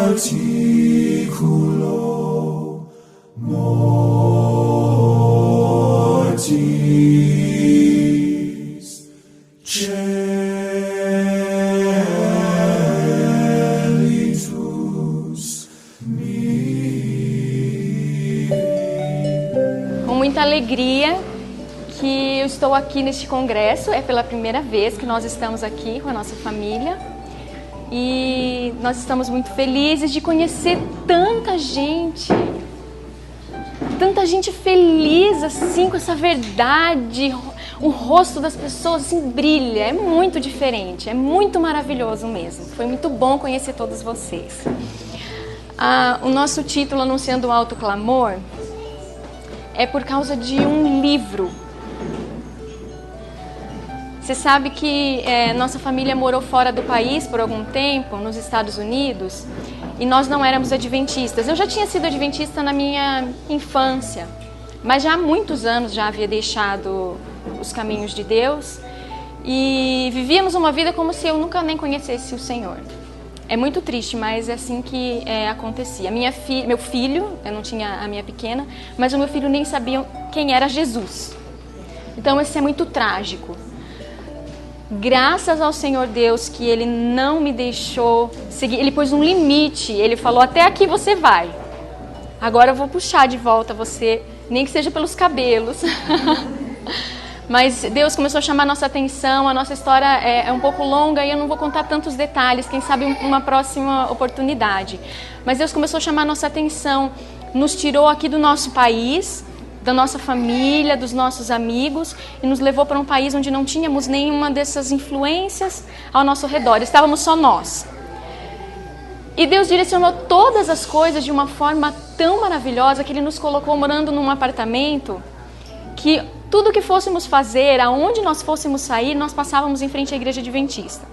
articulo mortis celitus mihi. Com muita alegria que eu estou aqui neste congresso, é pela primeira vez que nós estamos aqui com a nossa família e nós estamos muito felizes de conhecer tanta gente feliz assim, com essa verdade, o rosto das pessoas assim brilha, é muito diferente, é muito maravilhoso mesmo, foi muito bom conhecer todos vocês. O nosso título, Anunciando o Alto Clamor, é por causa de um livro. Você sabe que nossa família morou fora do país por algum tempo, nos Estados Unidos, e nós não éramos adventistas. Eu já tinha sido adventista na minha infância, mas já há muitos anos já havia deixado os caminhos de Deus e vivíamos uma vida como se eu nunca nem conhecesse o Senhor. É muito triste, mas é assim que acontecia. Meu filho, eu não tinha a minha pequena, mas o meu filho nem sabia quem era Jesus. Então isso é muito trágico. Graças ao Senhor Deus que Ele não me deixou seguir, Ele pôs um limite, Ele falou, até aqui você vai. Agora eu vou puxar de volta você, nem que seja pelos cabelos. Mas Deus começou a chamar a nossa atenção, a nossa história é um pouco longa e eu não vou contar tantos detalhes, quem sabe uma próxima oportunidade. Mas Deus começou a chamar a nossa atenção, nos tirou aqui do nosso país, da nossa família, dos nossos amigos e nos levou para um país onde não tínhamos nenhuma dessas influências ao nosso redor, estávamos só nós. E Deus direcionou todas as coisas de uma forma tão maravilhosa que Ele nos colocou morando num apartamento que tudo que fôssemos fazer, aonde nós fôssemos sair, nós passávamos em frente à igreja adventista.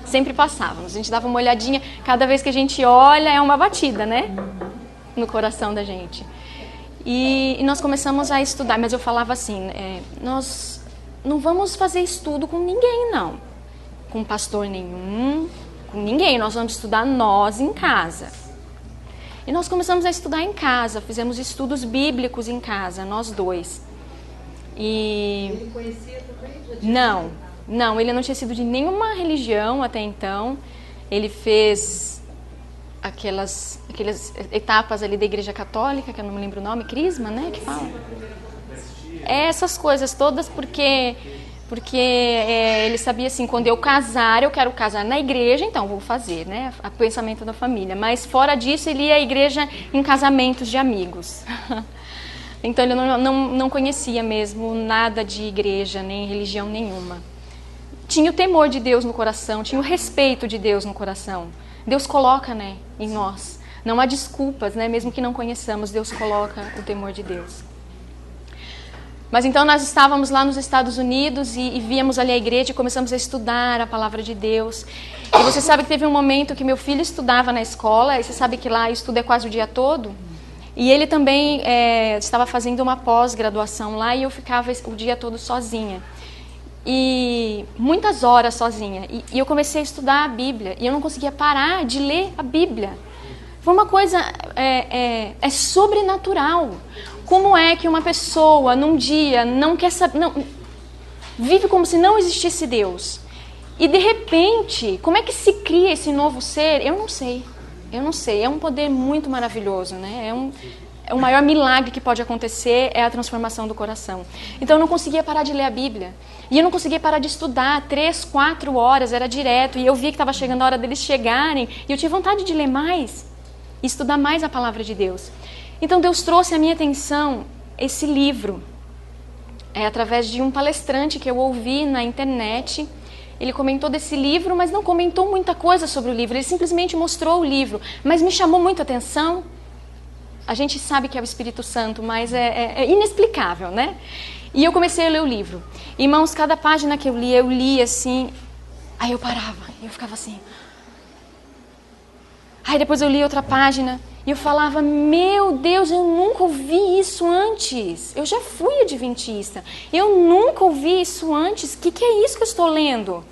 Sempre passávamos, a gente dava uma olhadinha, cada vez que a gente olha é uma batida, né? No coração da gente. E nós começamos a estudar, mas eu falava assim, nós não vamos fazer estudo com ninguém não, com pastor nenhum, com ninguém, nós vamos estudar nós em casa. E nós começamos a estudar em casa, fizemos estudos bíblicos em casa, nós dois. E ele conhecia também? Não, ele não tinha sido de nenhuma religião até então, ele fez aquelas etapas ali da Igreja Católica, que eu não me lembro o nome, Crisma, né, que fala? Essas coisas todas, porque ele sabia assim, quando eu casar, eu quero casar na igreja, então vou fazer, né, o pensamento da família. Mas fora disso, ele ia à igreja em casamentos de amigos. Então ele não conhecia mesmo nada de igreja, nem religião nenhuma. Tinha o temor de Deus no coração, tinha o respeito de Deus no coração. Deus coloca, né, em nós. Não há desculpas, né, mesmo que não conheçamos, Deus coloca o temor de Deus. Mas então nós estávamos lá nos Estados Unidos e víamos ali a igreja e começamos a estudar a palavra de Deus. E você sabe que teve um momento que meu filho estudava na escola, e você sabe que lá estudo é quase o dia todo. E ele também estava fazendo uma pós-graduação lá e eu ficava o dia todo sozinha. E muitas horas sozinha. E eu comecei a estudar a Bíblia e eu não conseguia parar de ler a Bíblia. Foi uma coisa sobrenatural. Como é que uma pessoa num dia não quer saber, vive como se não existisse Deus? E de repente, como é que se cria esse novo ser? Eu não sei. É um poder muito maravilhoso, né? O maior milagre que pode acontecer é a transformação do coração. Então eu não conseguia parar de ler a Bíblia. E eu não conseguia parar de estudar, 3, 4 horas, era direto. E eu via que estava chegando a hora deles chegarem. E eu tinha vontade de ler mais, e estudar mais a palavra de Deus. Então Deus trouxe à minha atenção esse livro. Através de um palestrante que eu ouvi na internet. Ele comentou desse livro, mas não comentou muita coisa sobre o livro. Ele simplesmente mostrou o livro. Mas me chamou muito a atenção. A gente sabe que é o Espírito Santo, mas é inexplicável, né? E eu comecei a ler o livro. Irmãos, cada página que eu li assim, aí eu parava, e eu ficava assim. Aí depois eu li outra página, e eu falava, meu Deus, eu nunca ouvi isso antes. Eu já fui adventista, eu nunca ouvi isso antes. O que é isso que eu estou lendo?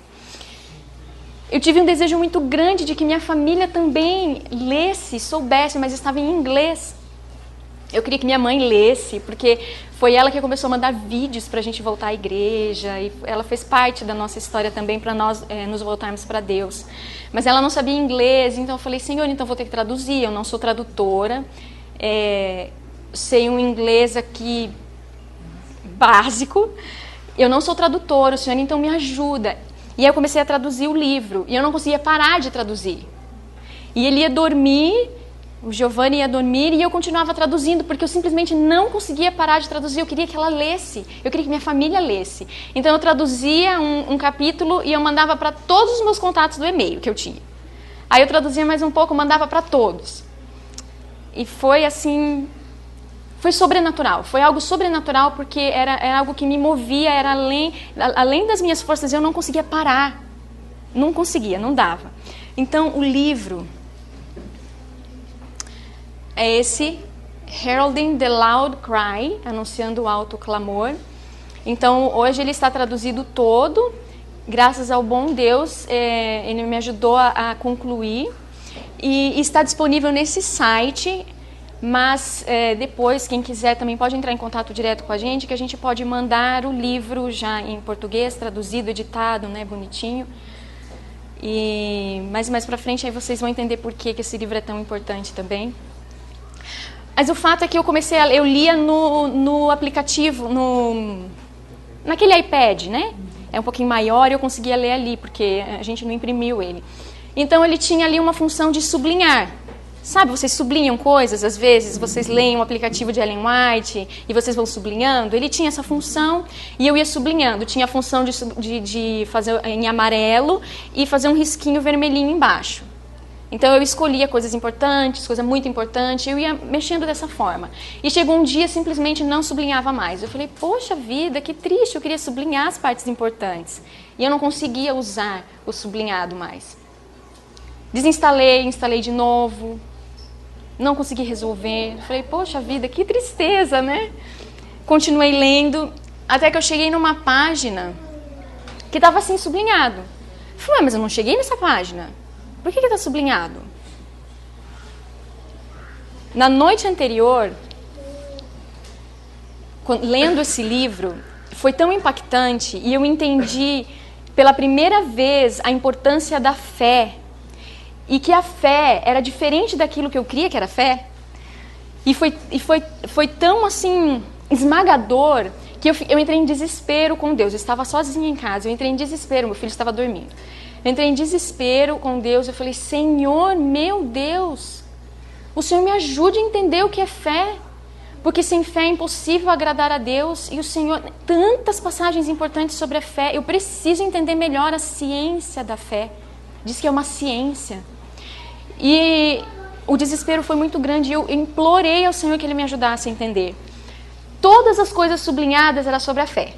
Eu tive um desejo muito grande de que minha família também lesse, soubesse, mas estava em inglês. Eu queria que minha mãe lesse, porque foi ela que começou a mandar vídeos para a gente voltar à igreja, e ela fez parte da nossa história também para nós nos voltarmos para Deus. Mas ela não sabia inglês, então eu falei, Senhor, então vou ter que traduzir, eu não sou tradutora, sei um inglês aqui básico, eu não sou tradutora, o Senhor então me ajuda. E aí eu comecei a traduzir o livro, e eu não conseguia parar de traduzir. E ele ia dormir, o Giovanni ia dormir, e eu continuava traduzindo, porque eu simplesmente não conseguia parar de traduzir, eu queria que ela lesse, eu queria que minha família lesse. Então eu traduzia um capítulo e eu mandava para todos os meus contatos do e-mail que eu tinha. Aí eu traduzia mais um pouco, mandava para todos. E foi assim... Foi sobrenatural, foi algo sobrenatural porque era algo que me movia, era além das minhas forças, eu não conseguia parar, não conseguia, não dava. Então o livro é esse, Heralding the Loud Cry, anunciando o alto clamor. Então hoje ele está traduzido todo, graças ao bom Deus, ele me ajudou a concluir e está disponível nesse site. Mas depois, quem quiser também pode entrar em contato direto com a gente, que a gente pode mandar o livro já em português, traduzido, editado, né, bonitinho. Mas mais pra frente aí vocês vão entender por que esse livro é tão importante também. Mas o fato é que eu lia no aplicativo, naquele iPad, né? É um pouquinho maior e eu conseguia ler ali, porque a gente não imprimiu ele. Então ele tinha ali uma função de sublinhar. Sabe, vocês sublinham coisas, às vezes vocês leem um aplicativo de Ellen White e vocês vão sublinhando. Ele tinha essa função e eu ia sublinhando. Tinha a função de fazer em amarelo e fazer um risquinho vermelhinho embaixo. Então eu escolhia coisas importantes, coisa muito importante, eu ia mexendo dessa forma. E chegou um dia, simplesmente não sublinhava mais. Eu falei, poxa vida, que triste, eu queria sublinhar as partes importantes. E eu não conseguia usar o sublinhado mais. Desinstalei, instalei de novo. Não consegui resolver. Falei, poxa vida, que tristeza, né? Continuei lendo, até que eu cheguei numa página que estava assim, sublinhado. Falei, mas eu não cheguei nessa página. Por que está sublinhado? Na noite anterior, lendo esse livro, foi tão impactante e eu entendi pela primeira vez a importância da fé. E que a fé era diferente daquilo que eu cria que era fé. E foi tão assim esmagador que eu entrei em desespero com Deus. Eu estava sozinha em casa, eu entrei em desespero, meu filho estava dormindo. Eu entrei em desespero com Deus, eu falei, Senhor, meu Deus, o Senhor me ajude a entender o que é fé. Porque sem fé é impossível agradar a Deus. E o Senhor, tantas passagens importantes sobre a fé, eu preciso entender melhor a ciência da fé. Diz que é uma ciência. E o desespero foi muito grande e eu implorei ao Senhor que Ele me ajudasse a entender. Todas as coisas sublinhadas eram sobre a fé.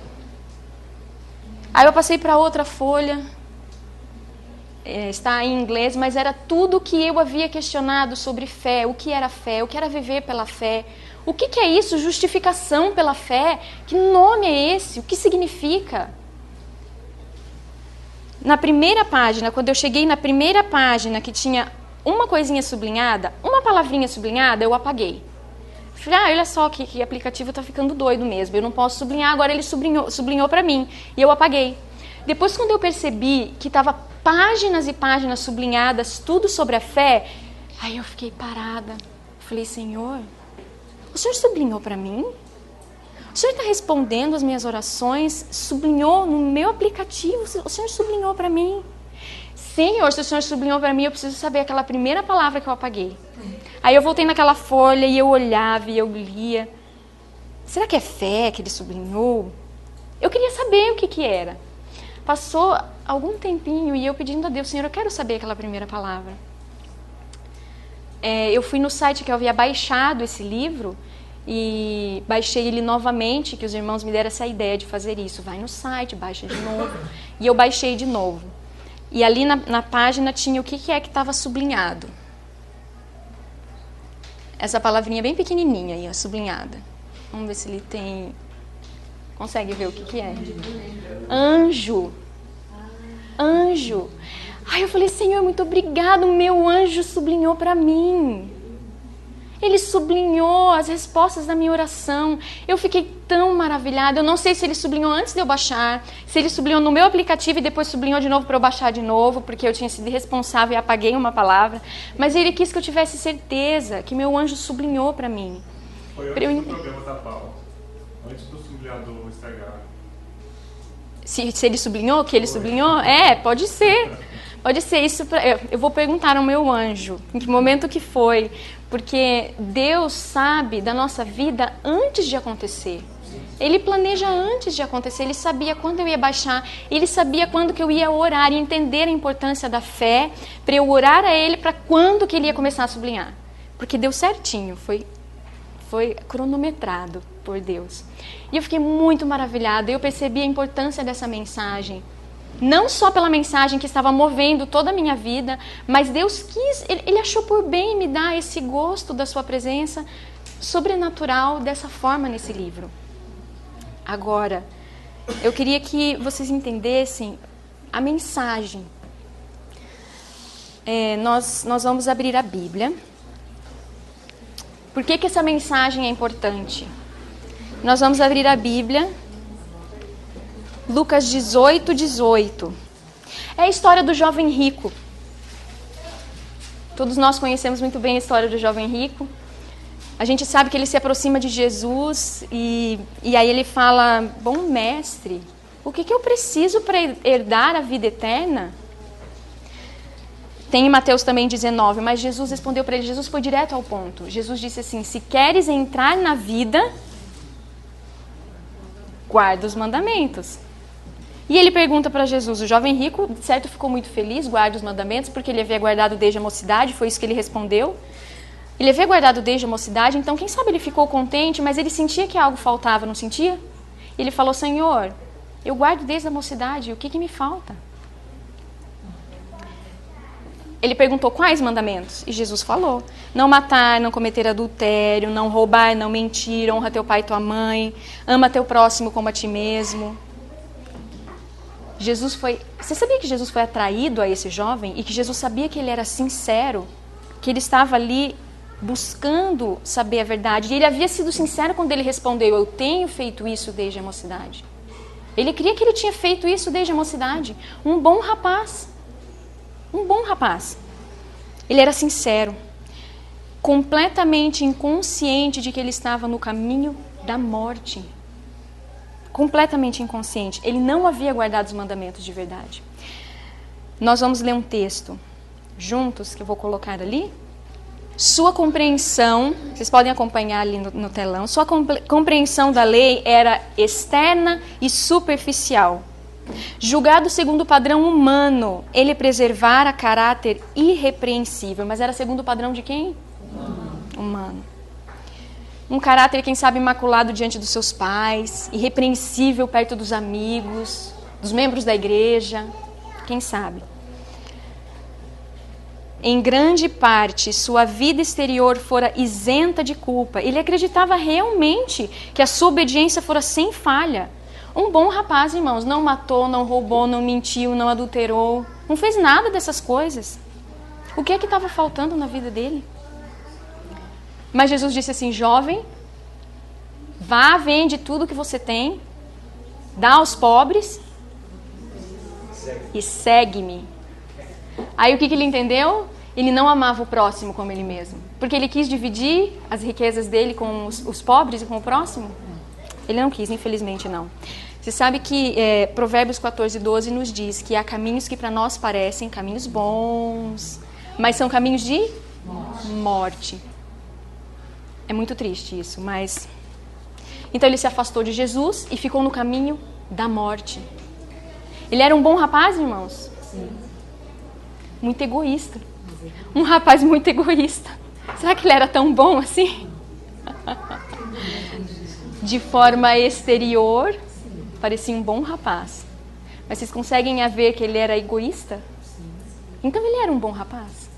Aí eu passei para outra folha, está em inglês, mas era tudo que eu havia questionado sobre fé, o que era viver pela fé, o que é isso, justificação pela fé, que nome é esse, o que significa? Na primeira página, quando eu cheguei na primeira página que tinha uma coisinha sublinhada, uma palavrinha sublinhada, eu apaguei. Falei, olha só que aplicativo está ficando doido mesmo, eu não posso sublinhar, agora ele sublinhou para mim, e eu apaguei. Depois, quando eu percebi que estava páginas e páginas sublinhadas, tudo sobre a fé, aí eu fiquei parada. Falei, Senhor, o Senhor sublinhou para mim? O Senhor está respondendo as minhas orações, sublinhou no meu aplicativo, o Senhor sublinhou para mim. Senhor, se o Senhor sublinhou para mim, eu preciso saber aquela primeira palavra que eu apaguei. Aí eu voltei naquela folha e eu olhava e eu lia. Será que é fé que ele sublinhou? Eu queria saber o que era. Passou algum tempinho e eu pedindo a Deus, Senhor, eu quero saber aquela primeira palavra. Eu fui no site que eu havia baixado esse livro e baixei ele novamente, que os irmãos me deram essa ideia de fazer isso. Vai no site, baixa de novo. E eu baixei de novo. E ali na página tinha o que que estava sublinhado. Essa palavrinha bem pequenininha aí, ó, sublinhada. Vamos ver se ele tem... Consegue ver o que é? Anjo. Anjo. Aí eu falei, Senhor, muito obrigado, meu anjo sublinhou para mim. Ele sublinhou as respostas da minha oração. Eu fiquei tão maravilhada. Eu não sei se ele sublinhou antes de eu baixar, se ele sublinhou no meu aplicativo e depois sublinhou de novo para eu baixar de novo, porque eu tinha sido irresponsável e apaguei uma palavra. Mas ele quis que eu tivesse certeza que meu anjo sublinhou para mim. Foi antes do programa da Paula, antes do sublinhar do Instagram. Se ele sublinhou, que ele sublinhou? É, pode ser. Pode ser isso. Eu vou perguntar ao meu anjo em que momento que foi. Porque Deus sabe da nossa vida antes de acontecer. Ele planeja antes de acontecer. Ele sabia quando eu ia baixar. Ele sabia quando que eu ia orar e entender a importância da fé para eu orar a Ele para quando que Ele ia começar a sublinhar. Porque deu certinho. Foi cronometrado por Deus. E eu fiquei muito maravilhada. Eu percebi a importância dessa mensagem. Não só pela mensagem que estava movendo toda a minha vida, mas Deus quis, Ele achou por bem me dar esse gosto da sua presença sobrenatural dessa forma nesse livro. Agora, eu queria que vocês entendessem a mensagem. Nós vamos abrir a Bíblia. Por que essa mensagem é importante? Nós vamos abrir a Bíblia. Lucas 18, 18. É a história do jovem rico. Todos nós conhecemos muito bem a história do jovem rico. A gente sabe que ele se aproxima de Jesus e aí ele fala, bom mestre, o que eu preciso para herdar a vida eterna? Tem em Mateus também 19, mas Jesus respondeu para ele, Jesus foi direto ao ponto. Jesus disse assim, se queres entrar na vida, guarda os mandamentos. E ele pergunta para Jesus, o jovem rico, certo, ficou muito feliz, guarda os mandamentos, porque ele havia guardado desde a mocidade, foi isso que ele respondeu. Ele havia guardado desde a mocidade, então quem sabe ele ficou contente, mas ele sentia que algo faltava, não sentia? Ele falou, Senhor, eu guardo desde a mocidade, o que me falta? Ele perguntou quais mandamentos? E Jesus falou, não matar, não cometer adultério, não roubar, não mentir, honra teu pai e tua mãe, ama teu próximo como a ti mesmo. Você sabia que Jesus foi atraído a esse jovem e que Jesus sabia que ele era sincero, que ele estava ali buscando saber a verdade. E ele havia sido sincero quando ele respondeu, eu tenho feito isso desde a mocidade. Ele cria que ele tinha feito isso desde a mocidade. Um bom rapaz. Um bom rapaz. Ele era sincero, completamente inconsciente de que ele estava no caminho da morte. Completamente inconsciente. Ele não havia guardado os mandamentos de verdade. Nós vamos ler um texto juntos, que eu vou colocar ali. Sua compreensão, vocês podem acompanhar ali no telão, sua compreensão da lei era externa e superficial. Julgado segundo o padrão humano, ele preservara caráter irrepreensível. Mas era segundo o padrão de quem? Humano. Um caráter, quem sabe, imaculado diante dos seus pais, irrepreensível perto dos amigos, dos membros da igreja, quem sabe. Em grande parte, sua vida exterior fora isenta de culpa. Ele acreditava realmente que a sua obediência fora sem falha. Um bom rapaz, irmãos, não matou, não roubou, não mentiu, não adulterou, não fez nada dessas coisas. O que é que estava faltando na vida dele? Mas Jesus disse assim, jovem, vá, vende tudo que você tem, dá aos pobres e segue-me. Aí o que ele entendeu? Ele não amava o próximo como ele mesmo. Porque ele quis dividir as riquezas dele com os pobres e com o próximo? Ele não quis, infelizmente não. Você sabe que Provérbios 14, 12 nos diz que há caminhos que para nós parecem caminhos bons, mas são caminhos de morte. É muito triste isso, mas... Então ele se afastou de Jesus e ficou no caminho da morte. Ele era um bom rapaz, irmãos? Sim. Muito egoísta. Um rapaz muito egoísta. Será que ele era tão bom assim? De forma exterior, parecia um bom rapaz. Mas vocês conseguem ver que ele era egoísta? Então ele era um bom rapaz.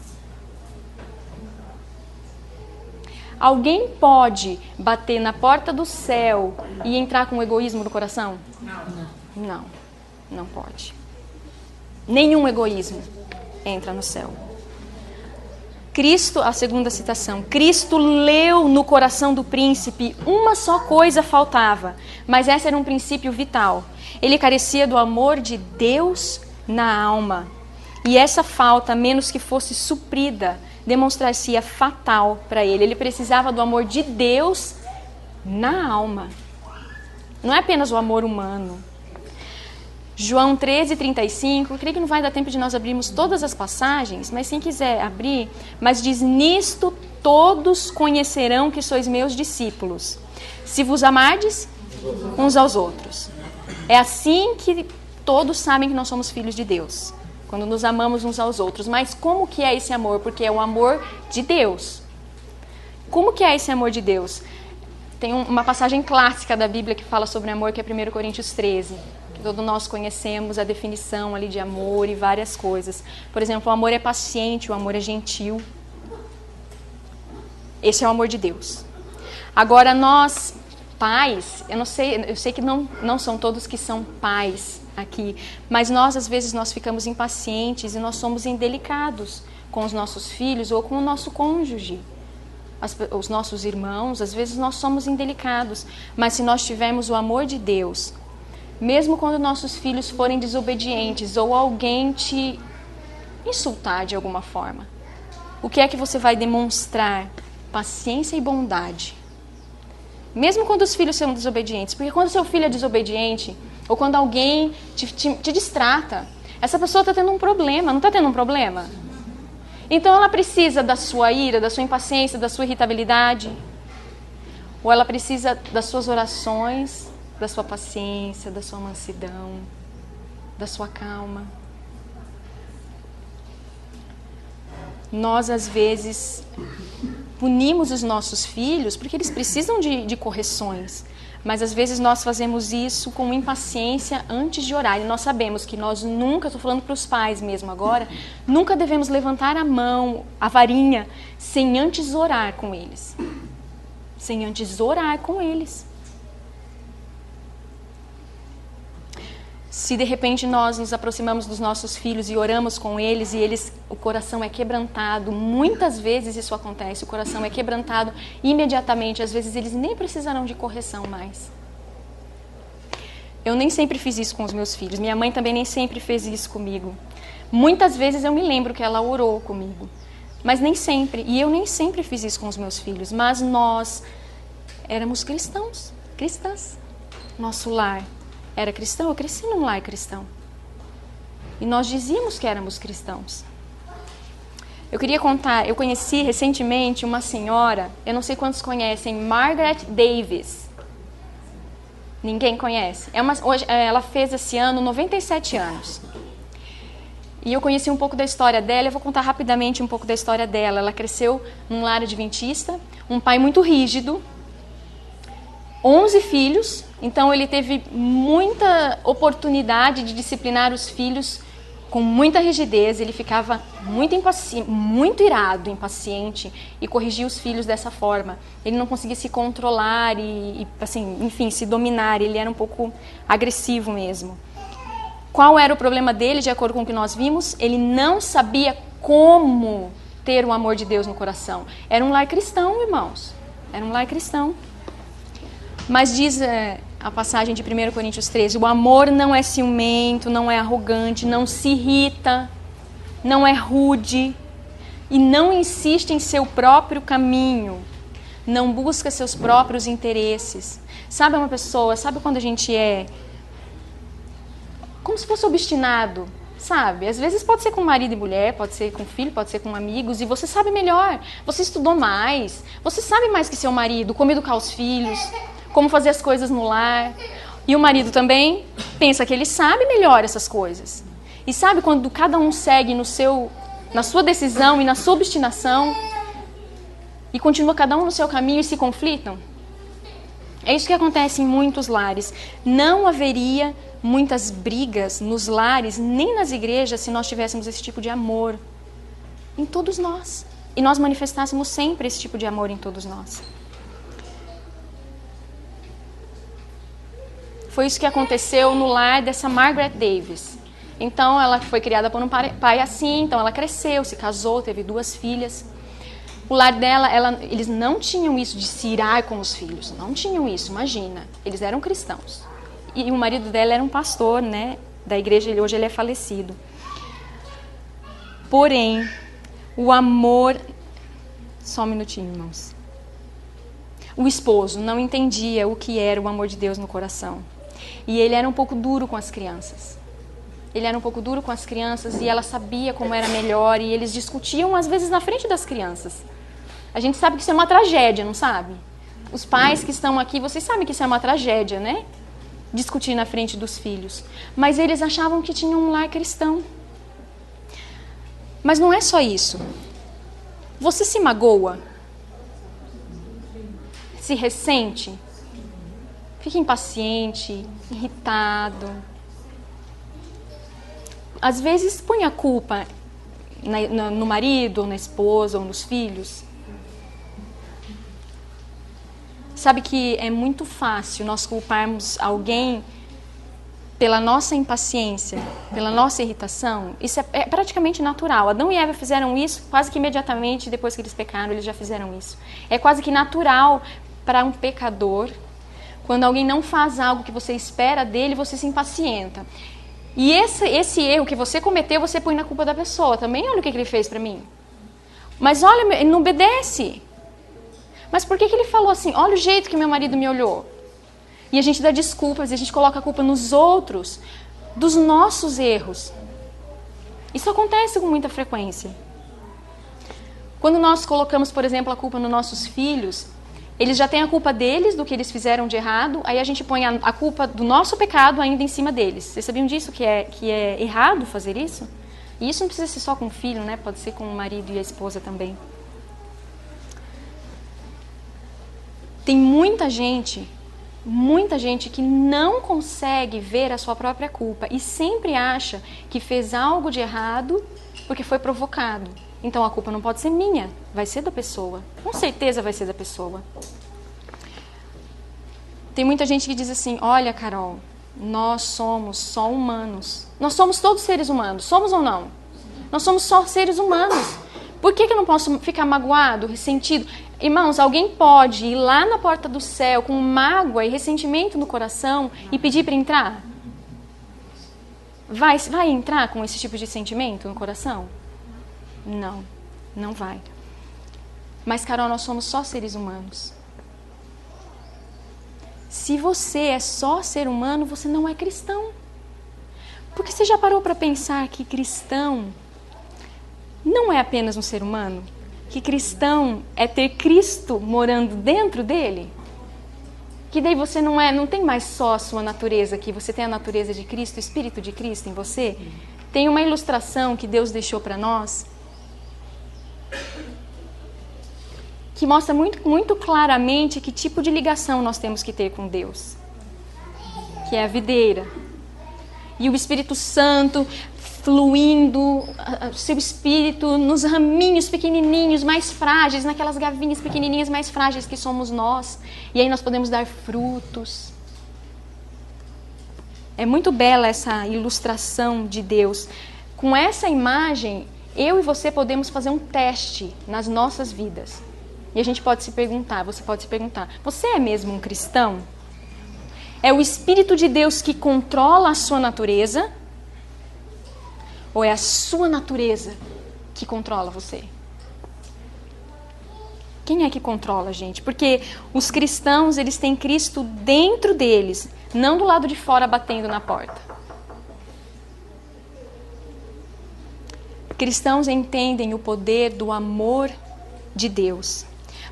Alguém pode bater na porta do céu e entrar com egoísmo no coração? Não. Não pode. Nenhum egoísmo. entra no céu. Cristo, a segunda citação, Cristo leu no coração do príncipe, uma só coisa faltava, mas esse era um princípio vital. Ele carecia do amor de Deus na alma. E essa falta, menos que fosse suprida, demonstrar-se-ia fatal para ele. Ele precisava do amor de Deus na alma. Não é apenas o amor humano. João 13:35, creio que não vai dar tempo de nós abrirmos todas as passagens, mas quem quiser abrir, mas diz, nisto todos conhecerão que sois meus discípulos, se vos amardes uns aos outros. É assim que todos sabem que nós somos filhos de Deus, quando nos amamos uns aos outros. Mas como que é esse amor? Porque é o amor de Deus. Como que é esse amor de Deus? Tem uma passagem clássica da Bíblia que fala sobre amor, que é 1 Coríntios 13. Todos nós conhecemos a definição ali de amor e várias coisas. Por exemplo, o amor é paciente, o amor é gentil. Esse é o amor de Deus. Agora nós, pais, eu sei que não são todos que são pais aqui, mas nós às vezes nós ficamos impacientes e nós somos indelicados com os nossos filhos ou com o nosso cônjuge. Os nossos irmãos, às vezes nós somos indelicados, mas se nós tivermos o amor de Deus, mesmo quando nossos filhos forem desobedientes ou alguém te insultar de alguma forma, o que é que você vai demonstrar? Paciência e bondade. Mesmo quando os filhos são desobedientes. Porque quando seu filho é desobediente, ou quando alguém te distrata, essa pessoa está tendo um problema, não está tendo um problema? Então ela precisa da sua ira, da sua impaciência, da sua irritabilidade? Ou ela precisa das suas orações, da sua paciência, da sua mansidão, da sua calma? Nós, às vezes, punimos os nossos filhos porque eles precisam de correções. Mas, às vezes, nós fazemos isso com impaciência antes de orar. E nós sabemos que nós nunca, estou falando para os pais mesmo agora, nunca devemos levantar a mão, a varinha, sem antes orar com eles. Sem antes orar com eles. Se de repente nós nos aproximamos dos nossos filhos e oramos com eles e o coração é quebrantado, muitas vezes isso acontece, o coração é quebrantado imediatamente, às vezes eles nem precisarão de correção mais. Eu nem sempre fiz isso com os meus filhos, minha mãe também nem sempre fez isso comigo. Muitas vezes eu me lembro que ela orou comigo, mas nem sempre, e eu nem sempre fiz isso com os meus filhos, mas nós éramos cristãs, nosso lar era cristão, eu cresci num lar cristão. E nós dizíamos que éramos cristãos. Eu queria contar, eu conheci recentemente uma senhora, eu não sei quantos conhecem, Margaret Davis. Ninguém conhece. Hoje, ela fez esse ano 97 anos. E eu conheci um pouco da história dela, eu vou contar rapidamente um pouco da história dela. Ela cresceu num lar adventista, um pai muito rígido, 11 filhos, então ele teve muita oportunidade de disciplinar os filhos com muita rigidez. Ele ficava muito irado, impaciente, e corrigia os filhos dessa forma. Ele não conseguia se controlar e assim, enfim, se dominar. Ele era um pouco agressivo mesmo. Qual era o problema dele, de acordo com o que nós vimos? Ele não sabia como ter o amor de Deus no coração. Era um lar cristão, irmãos. Era um lar cristão. Mas diz a passagem de 1 Coríntios 13, o amor não é ciumento, não é arrogante, não se irrita, não é rude e não insiste em seu próprio caminho, não busca seus próprios interesses. Sabe uma pessoa, sabe quando a gente é como se fosse obstinado, sabe? Às vezes pode ser com marido e mulher, pode ser com filho, pode ser com amigos, e você sabe melhor, você estudou mais, você sabe mais que seu marido, como educar os filhos, como fazer as coisas no lar. E o marido também pensa que ele sabe melhor essas coisas. E sabe quando cada um segue na sua decisão e na sua obstinação, e continua cada um no seu caminho e se conflitam? É isso que acontece em muitos lares. Não haveria muitas brigas nos lares, nem nas igrejas, se nós tivéssemos esse tipo de amor em todos nós. E nós manifestássemos sempre esse tipo de amor em todos nós. Foi isso que aconteceu no lar dessa Margaret Davis. Então ela foi criada por um pai assim, então ela cresceu, se casou, teve 2 filhas. O lar dela, eles não tinham isso de se irar com os filhos, não tinham isso, imagina. Eles eram cristãos. E o marido dela era um pastor, né, da igreja, hoje ele é falecido. Porém, o amor... Só um minutinho, irmãos. O esposo não entendia o que era o amor de Deus no coração. E ele era um pouco duro com as crianças. Ele era um pouco duro com as crianças e ela sabia como era melhor e eles discutiam às vezes na frente das crianças. A gente sabe que isso é uma tragédia, não sabe? Os pais que estão aqui, vocês sabem que isso é uma tragédia, né? Discutir na frente dos filhos. Mas eles achavam que tinham um lar cristão. Mas não é só isso. Você se magoa? Se ressente? Fica impaciente, irritado. Às vezes põe a culpa no marido, ou na esposa, ou nos filhos. Sabe que é muito fácil nós culparmos alguém pela nossa impaciência, pela nossa irritação. Isso é praticamente natural. Adão e Eva fizeram isso quase que imediatamente depois que eles pecaram, eles já fizeram isso. É quase que natural para um pecador, quando alguém não faz algo que você espera dele, você se impacienta. E esse erro que você cometeu, você põe na culpa da pessoa. Também olha o que ele fez para mim. Mas olha, ele não obedece. Mas por que ele falou assim? Olha o jeito que meu marido me olhou. E a gente dá desculpas, e a gente coloca a culpa nos outros, dos nossos erros. Isso acontece com muita frequência. Quando nós colocamos, por exemplo, a culpa nos nossos filhos, eles já têm a culpa deles, do que eles fizeram de errado, aí a gente põe a culpa do nosso pecado ainda em cima deles. Vocês sabiam disso, que é errado fazer isso? E isso não precisa ser só com o filho, né? Pode ser com o marido e a esposa também. Tem muita gente que não consegue ver a sua própria culpa e sempre acha que fez algo de errado porque foi provocado. Então a culpa não pode ser minha, vai ser da pessoa. Com certeza vai ser da pessoa. Tem muita gente que diz assim, olha, Carol, nós somos só humanos. Nós somos todos seres humanos, somos ou não? Nós somos só seres humanos. Por que eu não posso ficar magoado, ressentido? Irmãos, alguém pode ir lá na porta do céu com mágoa e ressentimento no coração e pedir para entrar? Vai entrar com esse tipo de sentimento no coração? Não, não vai. Mas, Carol, nós somos só seres humanos. Se você é só ser humano, você não é cristão. Porque você já parou para pensar que cristão não é apenas um ser humano? Que cristão é ter Cristo morando dentro dele? Que daí você não tem mais só a sua natureza aqui, você tem a natureza de Cristo, o Espírito de Cristo em você. Tem uma ilustração que Deus deixou para nós, que mostra muito, muito claramente que tipo de ligação nós temos que ter com Deus. Que é a videira. E o Espírito Santo fluindo, o seu espírito nos raminhos pequenininhos, mais frágeis, naquelas gavinhas pequenininhas mais frágeis que somos nós. E aí nós podemos dar frutos. É muito bela essa ilustração de Deus. Com essa imagem, eu e você podemos fazer um teste nas nossas vidas. E a gente pode se perguntar, você pode se perguntar, você é mesmo um cristão? É o Espírito de Deus que controla a sua natureza? Ou é a sua natureza que controla você? Quem é que controla, gente? Porque os cristãos, eles têm Cristo dentro deles, não do lado de fora batendo na porta. Cristãos entendem o poder do amor de Deus.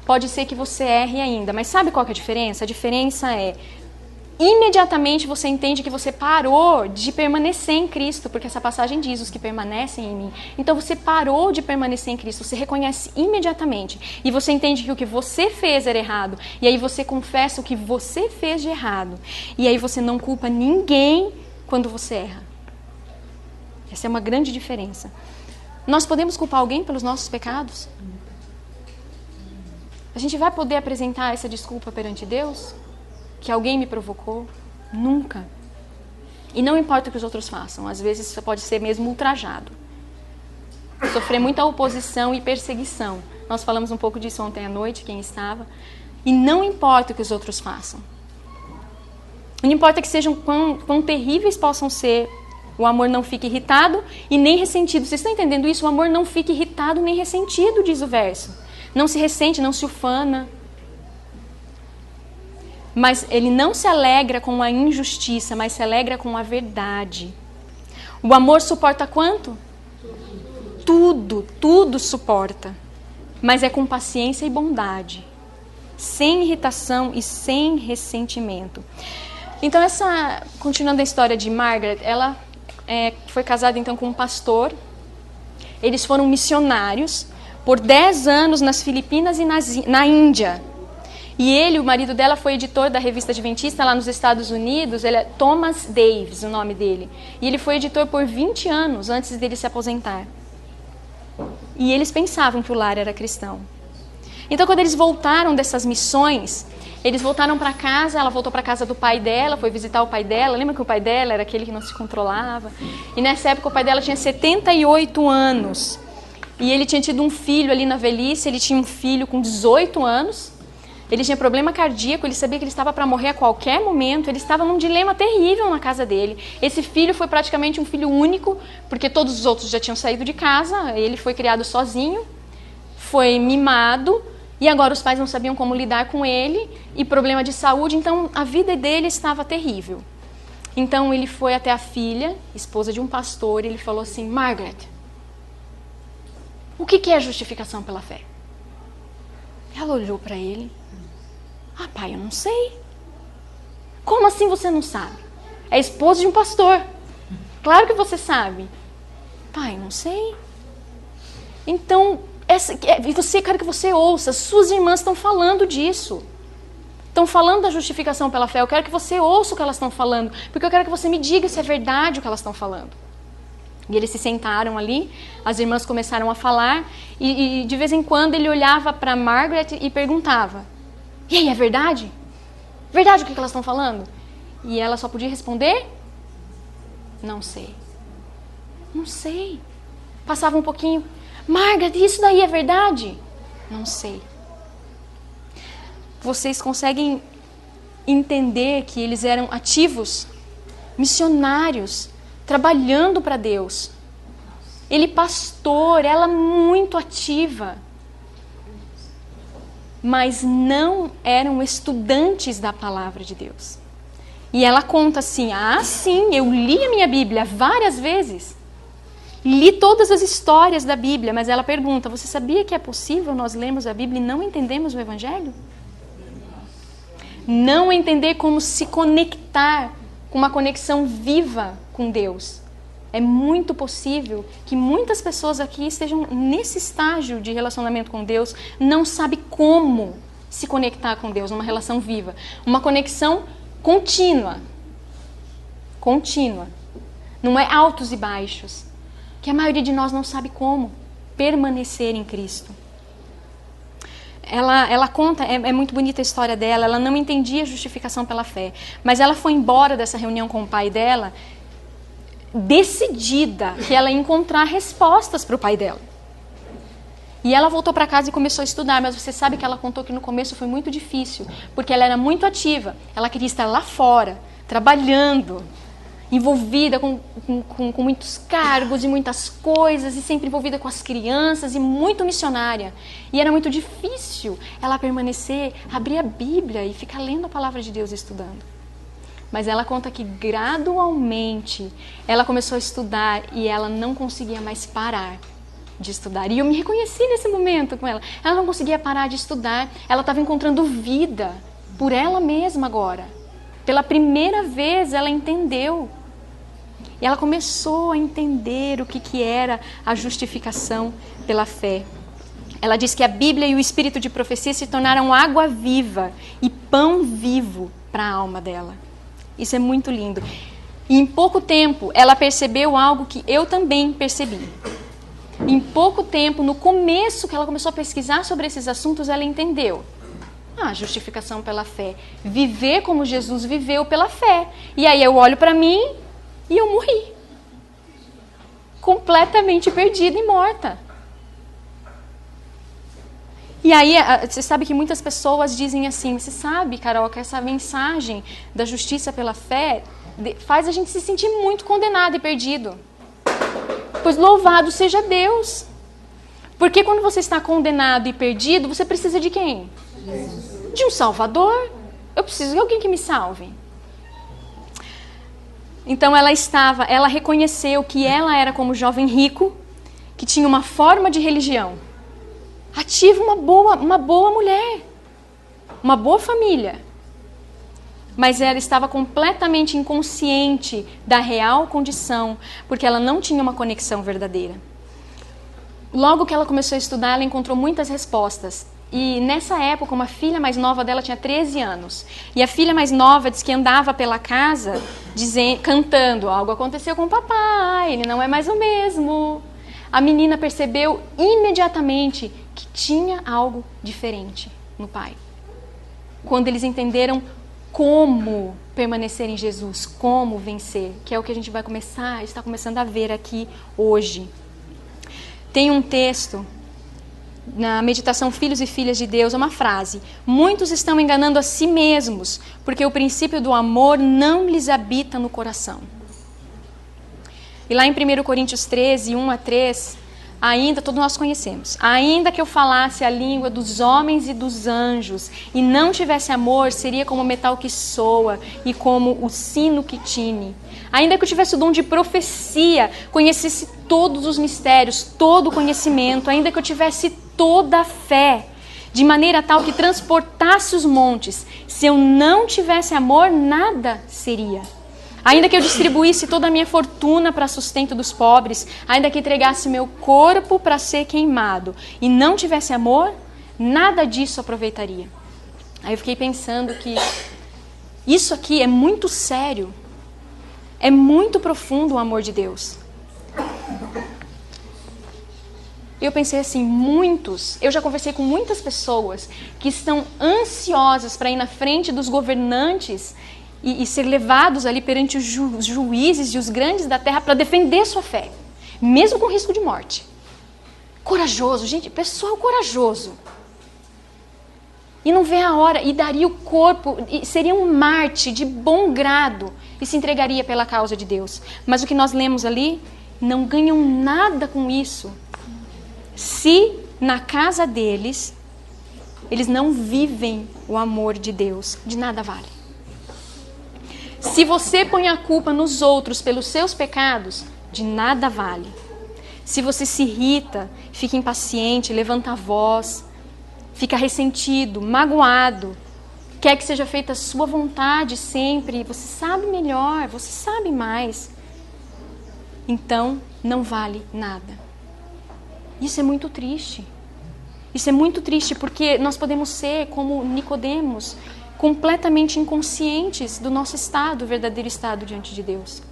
Pode ser que você erre ainda, mas sabe qual que é a diferença? A diferença é, imediatamente você entende que você parou de permanecer em Cristo, porque essa passagem diz, os que permanecem em mim. Então você parou de permanecer em Cristo, você reconhece imediatamente. E você entende que o que você fez era errado. E aí você confessa o que você fez de errado. E aí você não culpa ninguém quando você erra. Essa é uma grande diferença. Nós podemos culpar alguém pelos nossos pecados? A gente vai poder apresentar essa desculpa perante Deus? Que alguém me provocou? Nunca. E não importa o que os outros façam, às vezes você pode ser mesmo ultrajado. Sofrer muita oposição e perseguição. Nós falamos um pouco disso ontem à noite, quem estava. E não importa o que os outros façam. Não importa que sejam quão terríveis possam ser, o amor não fica irritado e nem ressentido. Vocês estão entendendo isso? O amor não fica irritado nem ressentido, diz o verso. Não se ressente, não se ufana. Mas ele não se alegra com a injustiça, mas se alegra com a verdade. O amor suporta quanto? Tudo suporta. Mas é com paciência e bondade. Sem irritação e sem ressentimento. Então, continuando a história de Margaret, ela foi casada então com um pastor. Eles foram missionários por 10 anos nas Filipinas e na Índia. E o marido dela, foi editor da Revista Adventista lá nos Estados Unidos. Ele é Thomas Davis, o nome dele. E ele foi editor por 20 anos antes dele se aposentar. E eles pensavam que o lar era cristão. Então, quando eles voltaram dessas missões, eles voltaram para casa, ela voltou para casa do pai dela, foi visitar o pai dela. Lembra que o pai dela era aquele que não se controlava? E nessa época o pai dela tinha 78 anos. E ele tinha tido um filho ali na velhice, ele tinha um filho com 18 anos. Ele tinha problema cardíaco, ele sabia que ele estava para morrer a qualquer momento, ele estava num dilema terrível na casa dele. Esse filho foi praticamente um filho único, porque todos os outros já tinham saído de casa, ele foi criado sozinho, foi mimado, e agora os pais não sabiam como lidar com ele, e problema de saúde, então a vida dele estava terrível. Então ele foi até a filha, esposa de um pastor, e ele falou assim: Margaret, o que é justificação pela fé? Ela olhou para ele: ah, pai, eu não sei. Como assim você não sabe? É esposa de um pastor. Claro que você sabe. Pai, não sei. Então, quero que você ouça. Suas irmãs estão falando disso. Estão falando da justificação pela fé. Eu quero que você ouça o que elas estão falando. Porque eu quero que você me diga se é verdade o que elas estão falando. E eles se sentaram ali. As irmãs começaram a falar. E de vez em quando ele olhava para Margaret e perguntava: e aí, é verdade? Verdade o que elas estão falando? E ela só podia responder: não sei. Não sei. Passava um pouquinho: Margaret, isso daí é verdade? Não sei. Vocês conseguem entender que eles eram ativos, missionários, trabalhando para Deus. Ele pastor, ela muito ativa. Mas não eram estudantes da palavra de Deus. E ela conta assim: ah, sim, eu li a minha Bíblia várias vezes. Li todas as histórias da Bíblia, mas ela pergunta: você sabia que é possível nós lermos a Bíblia e não entendemos o Evangelho? Não entender como se conectar com uma conexão viva com Deus. É muito possível que muitas pessoas aqui estejam nesse estágio de relacionamento com Deus, não sabe como se conectar com Deus, numa relação viva. Uma conexão contínua. Contínua. Não é altos e baixos. Que a maioria de nós não sabe como permanecer em Cristo. Ela conta, é muito bonita a história dela, ela não entendia a justificação pela fé, mas ela foi embora dessa reunião com o pai dela decidida que ela ia encontrar respostas para o pai dela. E ela voltou para casa e começou a estudar, mas você sabe que ela contou que no começo foi muito difícil, porque ela era muito ativa, ela queria estar lá fora, trabalhando, envolvida com muitos cargos e muitas coisas, e sempre envolvida com as crianças e muito missionária. E era muito difícil ela permanecer, abrir a Bíblia e ficar lendo a palavra de Deus e estudando. Mas ela conta que gradualmente ela começou a estudar e ela não conseguia mais parar de estudar. E eu me reconheci nesse momento com ela. Ela não conseguia parar de estudar. Ela estava encontrando vida por ela mesma agora. Pela primeira vez ela entendeu. E ela começou a entender o que era a justificação pela fé. Ela diz que a Bíblia e o espírito de profecia se tornaram água viva e pão vivo para a alma dela. Isso é muito lindo. E em pouco tempo, ela percebeu algo que eu também percebi. Em pouco tempo, no começo que ela começou a pesquisar sobre esses assuntos, ela entendeu. Justificação pela fé. Viver como Jesus viveu pela fé. E aí eu olho para mim E eu morri. Completamente perdida e morta. E aí, você sabe que muitas pessoas dizem assim, você sabe, Carol, que essa mensagem da justiça pela fé faz a gente se sentir muito condenado e perdido. Pois louvado seja Deus. Porque quando você está condenado e perdido, você precisa de quem? De um Salvador. Eu preciso de alguém que me salve. Então ela reconheceu que ela era como jovem rico, que tinha uma forma de religião ativa, uma boa mulher, uma boa família. Mas ela estava completamente inconsciente da real condição, porque ela não tinha uma conexão verdadeira. Logo que ela começou a estudar, ela encontrou muitas respostas. E nessa época, uma filha mais nova dela tinha 13 anos. E a filha mais nova disse que andava pela casa cantando, algo aconteceu com o papai, ele não é mais o mesmo. A menina percebeu imediatamente que tinha algo diferente no pai. Quando eles entenderam como permanecer em Jesus, como vencer, que é o que a gente vai está começando a ver aqui hoje. Tem um texto na meditação Filhos e Filhas de Deus, uma frase: muitos estão enganando a si mesmos, porque o princípio do amor não lhes habita no coração. E lá em 1 Coríntios 13, 1-3, ainda, todos nós conhecemos, ainda que eu falasse a língua dos homens e dos anjos e não tivesse amor, seria como o metal que soa e como o sino que tine. Ainda que eu tivesse o dom de profecia, conhecesse todos os mistérios, todo o conhecimento, ainda que eu tivesse toda a fé, de maneira tal que transportasse os montes, se eu não tivesse amor, nada seria. Ainda que eu distribuísse toda a minha fortuna para sustento dos pobres, ainda que entregasse meu corpo para ser queimado e não tivesse amor, nada disso aproveitaria. Aí eu fiquei pensando que isso aqui é muito sério, é muito profundo o amor de Deus. Eu pensei assim, eu já conversei com muitas pessoas que estão ansiosas para ir na frente dos governantes e ser levados ali perante os juízes e os grandes da terra para defender sua fé, mesmo com risco de morte. Corajoso, gente, pessoal corajoso. E não vê a hora, e daria o corpo, e seria um mártir de bom grado, e se entregaria pela causa de Deus. Mas o que nós lemos ali, não ganham nada com isso, se na casa deles, eles não vivem o amor de Deus, de nada vale. Se você põe a culpa nos outros pelos seus pecados, de nada vale. Se você se irrita, fica impaciente, levanta a voz, fica ressentido, magoado, quer que seja feita a sua vontade sempre, você sabe melhor, você sabe mais, então não vale nada. Isso é muito triste. Isso é muito triste porque nós podemos ser como Nicodemos, completamente inconscientes do nosso estado, o verdadeiro estado diante de Deus.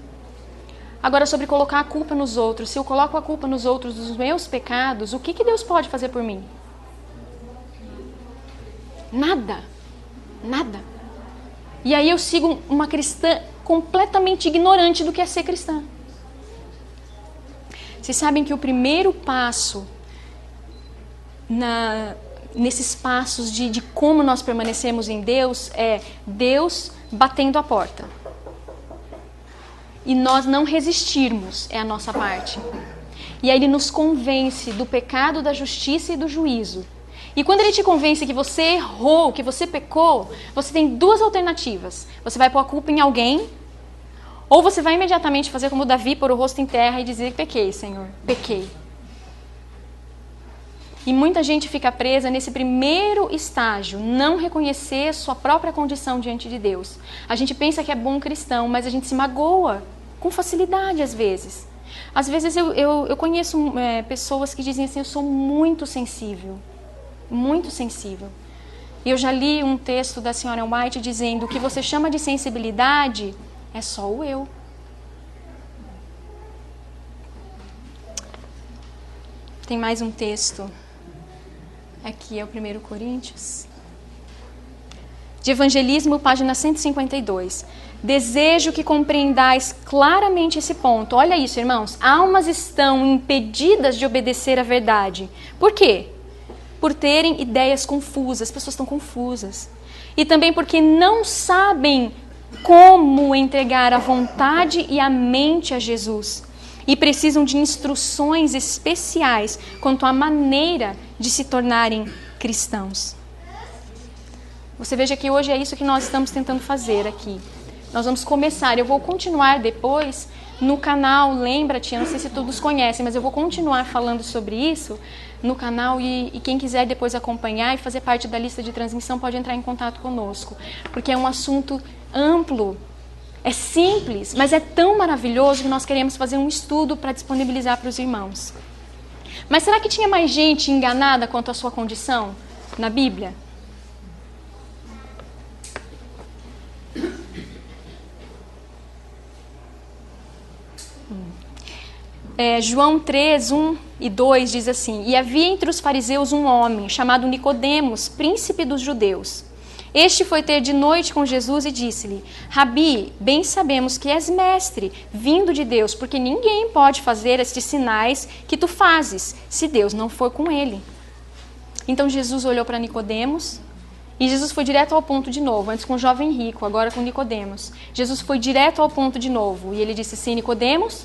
Agora, sobre colocar a culpa nos outros, se eu coloco a culpa nos outros dos meus pecados, o que Deus pode fazer por mim? Nada. Nada. E aí eu sigo uma cristã completamente ignorante do que é ser cristã. Vocês sabem que o primeiro passo nesses passos de como nós permanecemos em Deus é Deus batendo a porta. E nós não resistirmos, é a nossa parte. E aí Ele nos convence do pecado, da justiça e do juízo. E quando Ele te convence que você errou, que você pecou, você tem duas alternativas. Você vai pôr a culpa em alguém, ou você vai imediatamente fazer como Davi, pôr o rosto em terra e dizer: pequei, Senhor, pequei. E muita gente fica presa nesse primeiro estágio, não reconhecer sua própria condição diante de Deus. A gente pensa que é bom cristão, mas a gente se magoa com facilidade às vezes. Às vezes eu conheço pessoas que dizem assim: eu sou muito sensível. Muito sensível. E eu já li um texto da senhora White dizendo: o que você chama de sensibilidade é só o eu. Tem mais um texto. Aqui é o 1 Coríntios. De Evangelismo, página 152. Desejo que compreendais claramente esse ponto. Olha isso, irmãos. Almas estão impedidas de obedecer à verdade. Por quê? Por terem ideias confusas. As pessoas estão confusas. E também porque não sabem como entregar a vontade e a mente a Jesus. E precisam de instruções especiais quanto à maneira de se tornarem cristãos. Você veja que hoje é isso que nós estamos tentando fazer aqui. Nós vamos começar, eu vou continuar depois no canal, lembra-te, eu não sei se todos conhecem, mas eu vou continuar falando sobre isso no canal e quem quiser depois acompanhar e fazer parte da lista de transmissão pode entrar em contato conosco, porque é um assunto amplo, é simples, mas é tão maravilhoso que nós queremos fazer um estudo para disponibilizar para os irmãos. Mas será que tinha mais gente enganada quanto à sua condição na Bíblia? João 3, 1 e 2 diz assim: E havia entre os fariseus um homem chamado Nicodemos, príncipe dos judeus. Este foi ter de noite com Jesus e disse-lhe: Rabi, bem sabemos que és mestre, vindo de Deus, porque ninguém pode fazer estes sinais que tu fazes, se Deus não for com ele. Então Jesus olhou para Nicodemos, e Jesus foi direto ao ponto de novo, antes com o jovem rico, agora com Nicodemos. Jesus foi direto ao ponto de novo, e ele disse assim: Nicodemos,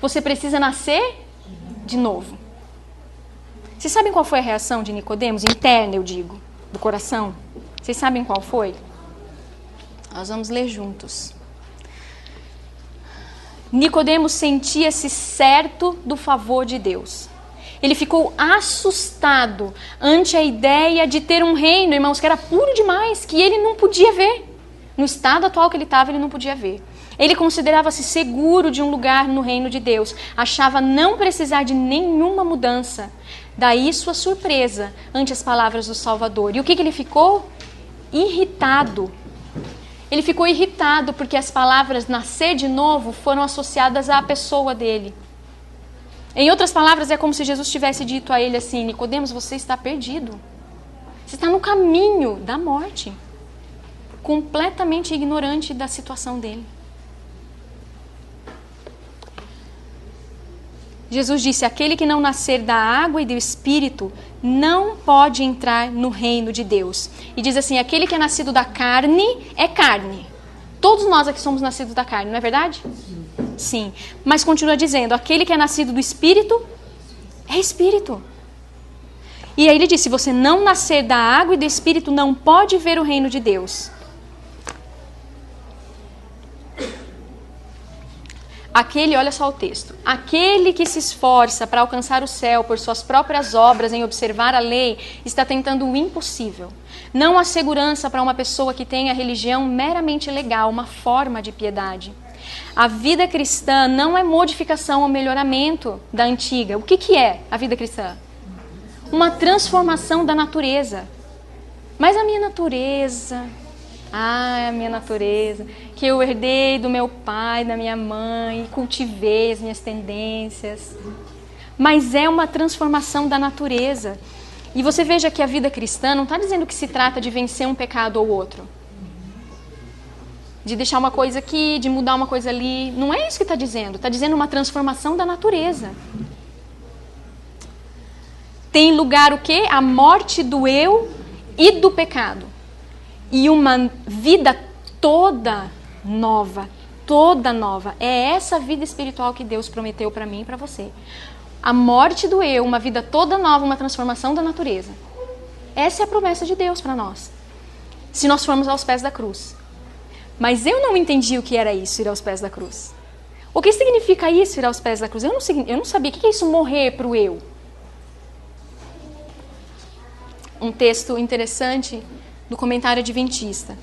você precisa nascer de novo. Vocês sabem qual foi a reação de Nicodemos? Interna, eu digo, do coração. Vocês sabem qual foi? Nós vamos ler juntos. Nicodemos sentia-se certo do favor de Deus. Ele ficou assustado ante a ideia de ter um reino, irmãos, que era puro demais, que ele não podia ver. No estado atual que ele estava, ele não podia ver. Ele considerava-se seguro de um lugar no reino de Deus. Achava não precisar de nenhuma mudança. Daí sua surpresa ante as palavras do Salvador. E o que ele ficou? Irritado. Ele ficou irritado porque as palavras nascer de novo foram associadas à pessoa dele. Em outras palavras, é como se Jesus tivesse dito a ele assim: Nicodemos, você está perdido. Você está no caminho da morte. Completamente ignorante da situação dele. Jesus disse: aquele que não nascer da água e do Espírito não pode entrar no reino de Deus. E diz assim: aquele que é nascido da carne é carne. Todos nós aqui somos nascidos da carne, não é verdade? Sim. Mas continua dizendo: aquele que é nascido do Espírito é Espírito. E aí ele diz: se você não nascer da água e do Espírito, não pode ver o reino de Deus. Aquele, olha só o texto, aquele que se esforça para alcançar o céu por suas próprias obras em observar a lei, está tentando o impossível. Não há segurança para uma pessoa que tem a religião meramente legal, uma forma de piedade. A vida cristã não é modificação ou melhoramento da antiga. O que é a vida cristã? Uma transformação da natureza. Mas a minha natureza... a minha natureza, que eu herdei do meu pai, da minha mãe, cultivei as minhas tendências. Mas é uma transformação da natureza. E você veja que a vida cristã não está dizendo que se trata de vencer um pecado ou outro. De deixar uma coisa aqui, de mudar uma coisa ali. Não é isso que está dizendo. Está dizendo uma transformação da natureza. Tem lugar o quê? A morte do eu e do pecado. E uma vida toda nova, toda nova. É essa vida espiritual que Deus prometeu para mim e para você. A morte do eu, uma vida toda nova, uma transformação da natureza. Essa é a promessa de Deus para nós. Se nós formos aos pés da cruz. Mas eu não entendi o que era isso, ir aos pés da cruz. O que significa isso, ir aos pés da cruz? Eu não sabia. O que é isso, morrer para o eu? Um texto interessante do comentário adventista.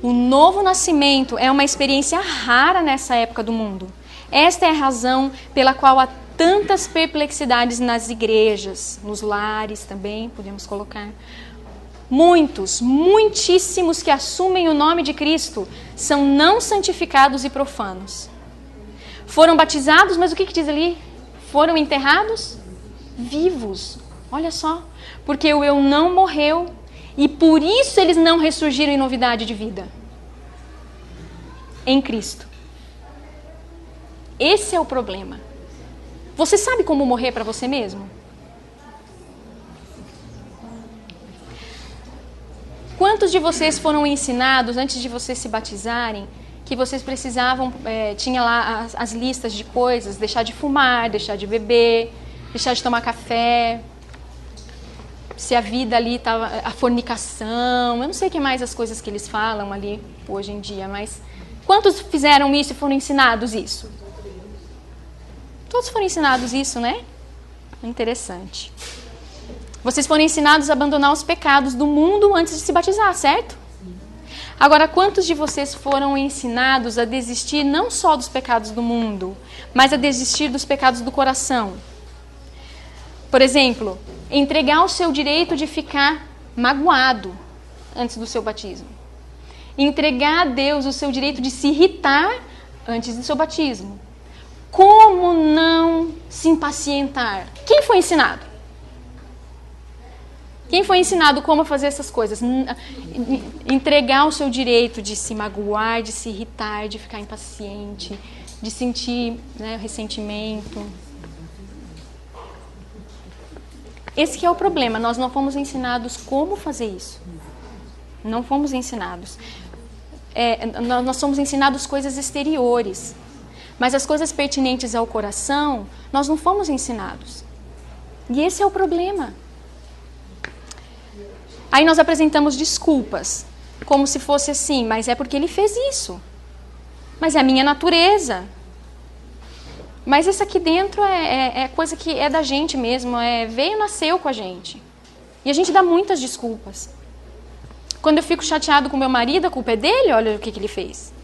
O novo nascimento é uma experiência rara nessa época do mundo. Esta é a razão pela qual há tantas perplexidades nas igrejas, nos lares também, podemos colocar. Muitíssimos que assumem o nome de Cristo são não santificados e profanos. Foram batizados, mas o que diz ali? Foram enterrados vivos. Olha só, porque o eu não morreu. E por isso eles não ressurgiram em novidade de vida. em Cristo. Esse é o problema. Você sabe como morrer para você mesmo? Quantos de vocês foram ensinados, antes de vocês se batizarem, que vocês precisavam, tinha lá as listas de coisas, deixar de fumar, deixar de beber, deixar de tomar café, se a vida ali estava, a fornicação, eu não sei o que mais as coisas que eles falam ali hoje em dia, mas quantos fizeram isso e foram ensinados isso? Todos foram ensinados isso, né? Interessante. Vocês foram ensinados a abandonar os pecados do mundo antes de se batizar, certo? Agora, quantos de vocês foram ensinados a desistir não só dos pecados do mundo, mas a desistir dos pecados do coração? Por exemplo, entregar o seu direito de ficar magoado antes do seu batismo. Entregar a Deus o seu direito de se irritar antes do seu batismo. Como não se impacientar? Quem foi ensinado? Quem foi ensinado como fazer essas coisas? Entregar o seu direito de se magoar, de se irritar, de ficar impaciente, de sentir, né, ressentimento. Esse que é o problema. Nós não fomos ensinados como fazer isso. Não fomos ensinados. Nós somos ensinados coisas exteriores. Mas as coisas pertinentes ao coração, nós não fomos ensinados. E esse é o problema. Aí nós apresentamos desculpas, como se fosse assim, mas é porque ele fez isso. Mas é a minha natureza. Mas isso aqui dentro é coisa que é da gente mesmo, veio e nasceu com a gente. E a gente dá muitas desculpas. Quando eu fico chateado com meu marido, a culpa é dele, olha o que ele fez.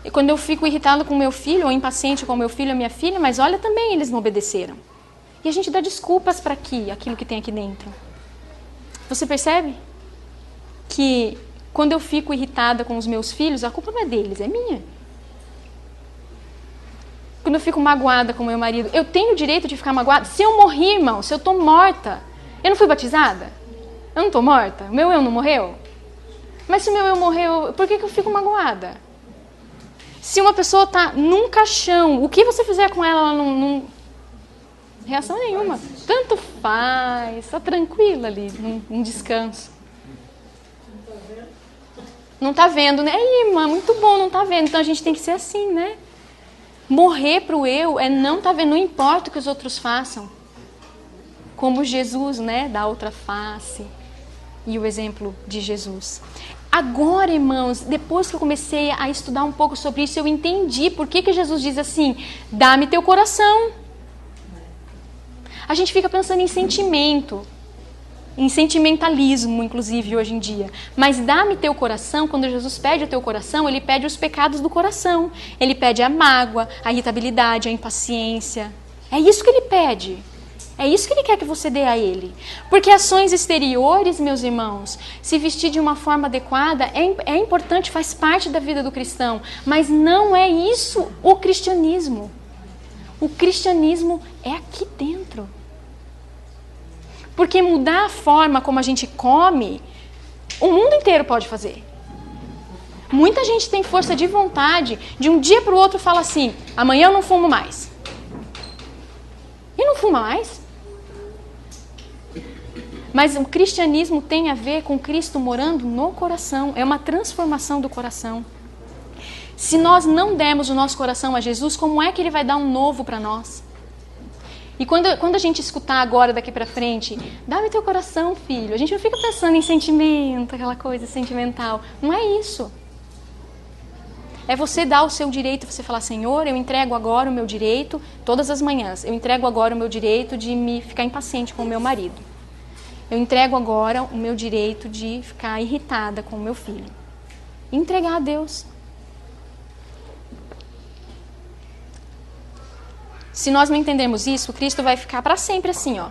E quando eu fico irritado com meu filho, ou impaciente com meu filho ou minha filha, mas olha também, eles não obedeceram. E a gente dá desculpas para aquilo que tem aqui dentro. Você percebe que quando eu fico irritada com os meus filhos, a culpa não é deles, é minha. Quando eu fico magoada com meu marido, eu tenho o direito de ficar magoada? Se eu morrer, irmão, se eu estou morta, eu não fui batizada? Eu não estou morta? O meu eu não morreu? Mas se o meu eu morreu, por que eu fico magoada? Se uma pessoa está num caixão, o que você fizer com ela não... Reação nenhuma. Tanto faz, está tranquila ali, num descanso. Não está vendo, né? Aí, irmã, muito bom, não está vendo. Então a gente tem que ser assim, né? Morrer para o eu é não estar vendo, não importa o que os outros façam. Como Jesus, né? Da outra face. E o exemplo de Jesus. Agora, irmãos, depois que eu comecei a estudar um pouco sobre isso, eu entendi por que Jesus diz assim, dá-me teu coração. A gente fica pensando em sentimento, em sentimentalismo, inclusive, hoje em dia. Mas dá-me teu coração, quando Jesus pede o teu coração, ele pede os pecados do coração. Ele pede a mágoa, a irritabilidade, a impaciência. É isso que ele pede. É isso que ele quer que você dê a ele. Porque ações exteriores, meus irmãos, se vestir de uma forma adequada é importante, faz parte da vida do cristão. Mas não é isso o cristianismo. O cristianismo é aqui dentro. Porque mudar a forma como a gente come, o mundo inteiro pode fazer. Muita gente tem força de vontade, de um dia para o outro fala assim, amanhã eu não fumo mais. E não fuma mais. Mas o cristianismo tem a ver com Cristo morando no coração. É uma transformação do coração. Se nós não dermos o nosso coração a Jesus, como é que Ele vai dar um novo para nós? E quando a gente escutar agora, daqui para frente, dá-me teu coração, filho. A gente não fica pensando em sentimento, aquela coisa sentimental. Não é isso. É você dar o seu direito, você falar, Senhor, eu entrego agora o meu direito, todas as manhãs, eu entrego agora o meu direito de me ficar impaciente com o meu marido. Eu entrego agora o meu direito de ficar irritada com o meu filho. Entregar a Deus. Se nós não entendermos isso, Cristo vai ficar para sempre assim, ó,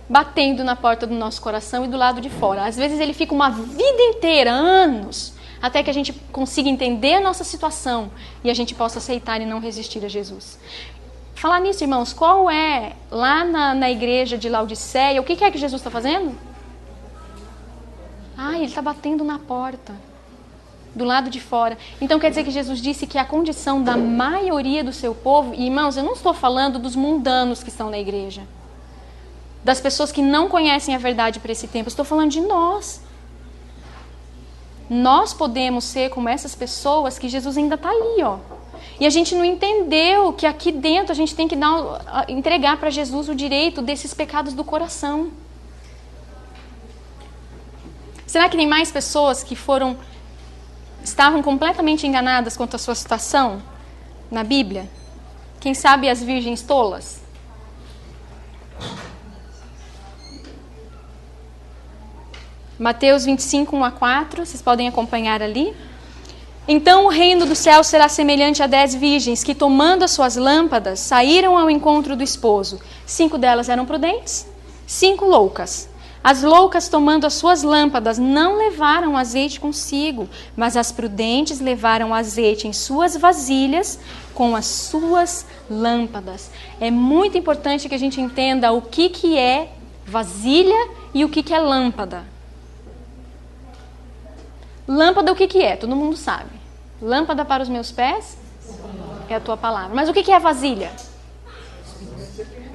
batendo na porta do nosso coração e do lado de fora. Às vezes ele fica uma vida inteira, anos, até que a gente consiga entender a nossa situação e a gente possa aceitar e não resistir a Jesus. Falar nisso, irmãos, qual é, lá na igreja de Laodiceia, o que é que Jesus está fazendo? Ele está batendo na porta. do lado de fora. Então quer dizer que Jesus disse que a condição da maioria do seu povo, e irmãos, eu não estou falando dos mundanos que estão na igreja, das pessoas que não conhecem a verdade para esse tempo, eu estou falando de nós. Nós podemos ser como essas pessoas que Jesus ainda está ali, ó. E a gente não entendeu que aqui dentro a gente tem que entregar para Jesus o direito desses pecados do coração. Será que tem mais pessoas que estavam completamente enganadas quanto à sua situação na Bíblia? Quem sabe as virgens tolas? Mateus 25, 1-4, vocês podem acompanhar ali. Então o reino do céu será semelhante a 10 virgens que, tomando as suas lâmpadas, saíram ao encontro do esposo. 5 delas eram prudentes, 5 loucas. As loucas, tomando as suas lâmpadas, não levaram azeite consigo, mas as prudentes levaram azeite em suas vasilhas com as suas lâmpadas. É muito importante que a gente entenda o que é vasilha e o que é lâmpada. Lâmpada, o que é? Todo mundo sabe. Lâmpada para os meus pés é a tua palavra. Mas o que é vasilha?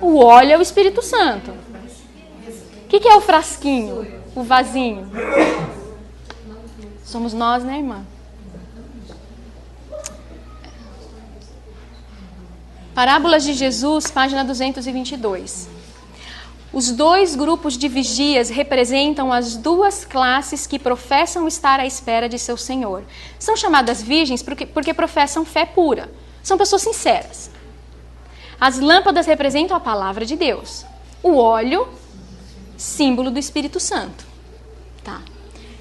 O óleo é o Espírito Santo. O que é o frasquinho? O vasinho? Somos nós, né, irmã? Parábolas de Jesus, página 222. Os 2 grupos de vigias representam as 2 classes que professam estar à espera de seu Senhor. São chamadas virgens porque professam fé pura. São pessoas sinceras. As lâmpadas representam a palavra de Deus. O óleo, símbolo do Espírito Santo. Tá.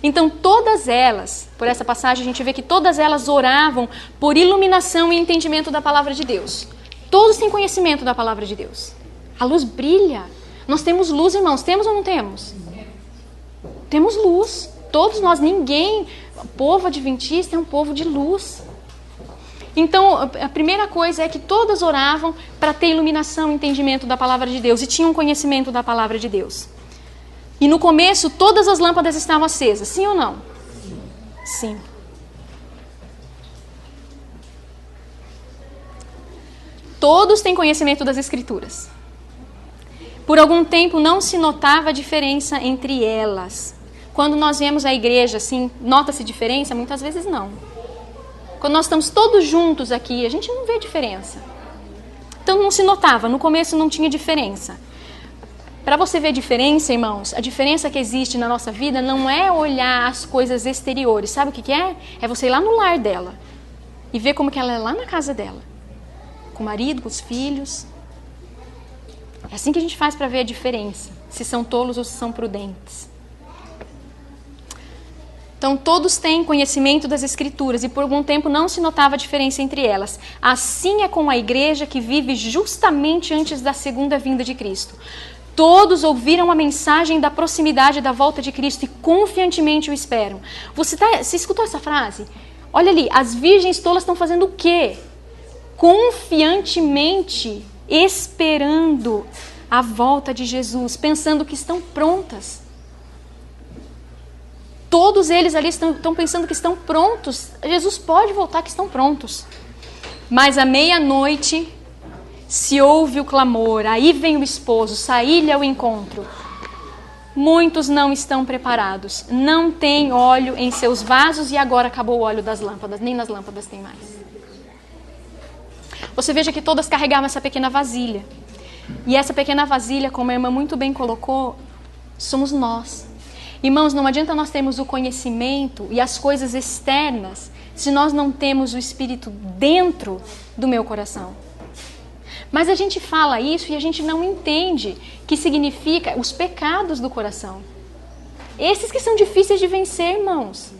Então todas elas, por essa passagem a gente vê que todas elas oravam por iluminação e entendimento da palavra de Deus. Todos têm conhecimento da palavra de Deus. A luz brilha. Nós temos luz, irmãos. Temos ou não temos? Temos luz. Todos nós, ninguém. O povo adventista é um povo de luz. Então, a primeira coisa é que todas oravam para ter iluminação e entendimento da palavra de Deus. E tinham conhecimento da palavra de Deus. E no começo, todas as lâmpadas estavam acesas. Sim ou não? Sim. Todos têm conhecimento das Escrituras. Por algum tempo não se notava a diferença entre elas. Quando nós vemos a igreja, assim, nota-se diferença? Muitas vezes não. Quando nós estamos todos juntos aqui, a gente não vê diferença. Então não se notava, no começo não tinha diferença. Para você ver diferença, irmãos, a diferença que existe na nossa vida não é olhar as coisas exteriores. Sabe o que é? É você ir lá no lar dela e ver como que ela é lá na casa dela. Com o marido, com os filhos. É assim que a gente faz para ver a diferença, se são tolos ou se são prudentes. Então, todos têm conhecimento das Escrituras e por algum tempo não se notava a diferença entre elas. Assim é com a igreja que vive justamente antes da segunda vinda de Cristo. Todos ouviram a mensagem da proximidade da volta de Cristo e confiantemente o esperam. Você escutou essa frase? Olha ali, as virgens tolas estão fazendo o quê? Confiantemente esperando a volta de Jesus, pensando que estão prontas. Todos eles ali estão pensando que estão prontos. Jesus pode voltar, que estão prontos. Mas à meia-noite se ouve o clamor, aí vem o esposo, sair-lhe ao encontro. Muitos não estão preparados, não têm óleo em seus vasos e agora acabou o óleo das lâmpadas, nem nas lâmpadas tem mais. Você veja que todas carregavam essa pequena vasilha. E essa pequena vasilha, como a irmã muito bem colocou, somos nós. Irmãos, não adianta nós termos o conhecimento e as coisas externas se nós não temos o Espírito dentro do meu coração. Mas a gente fala isso e a gente não entende que significa os pecados do coração. Esses que são difíceis de vencer, irmãos.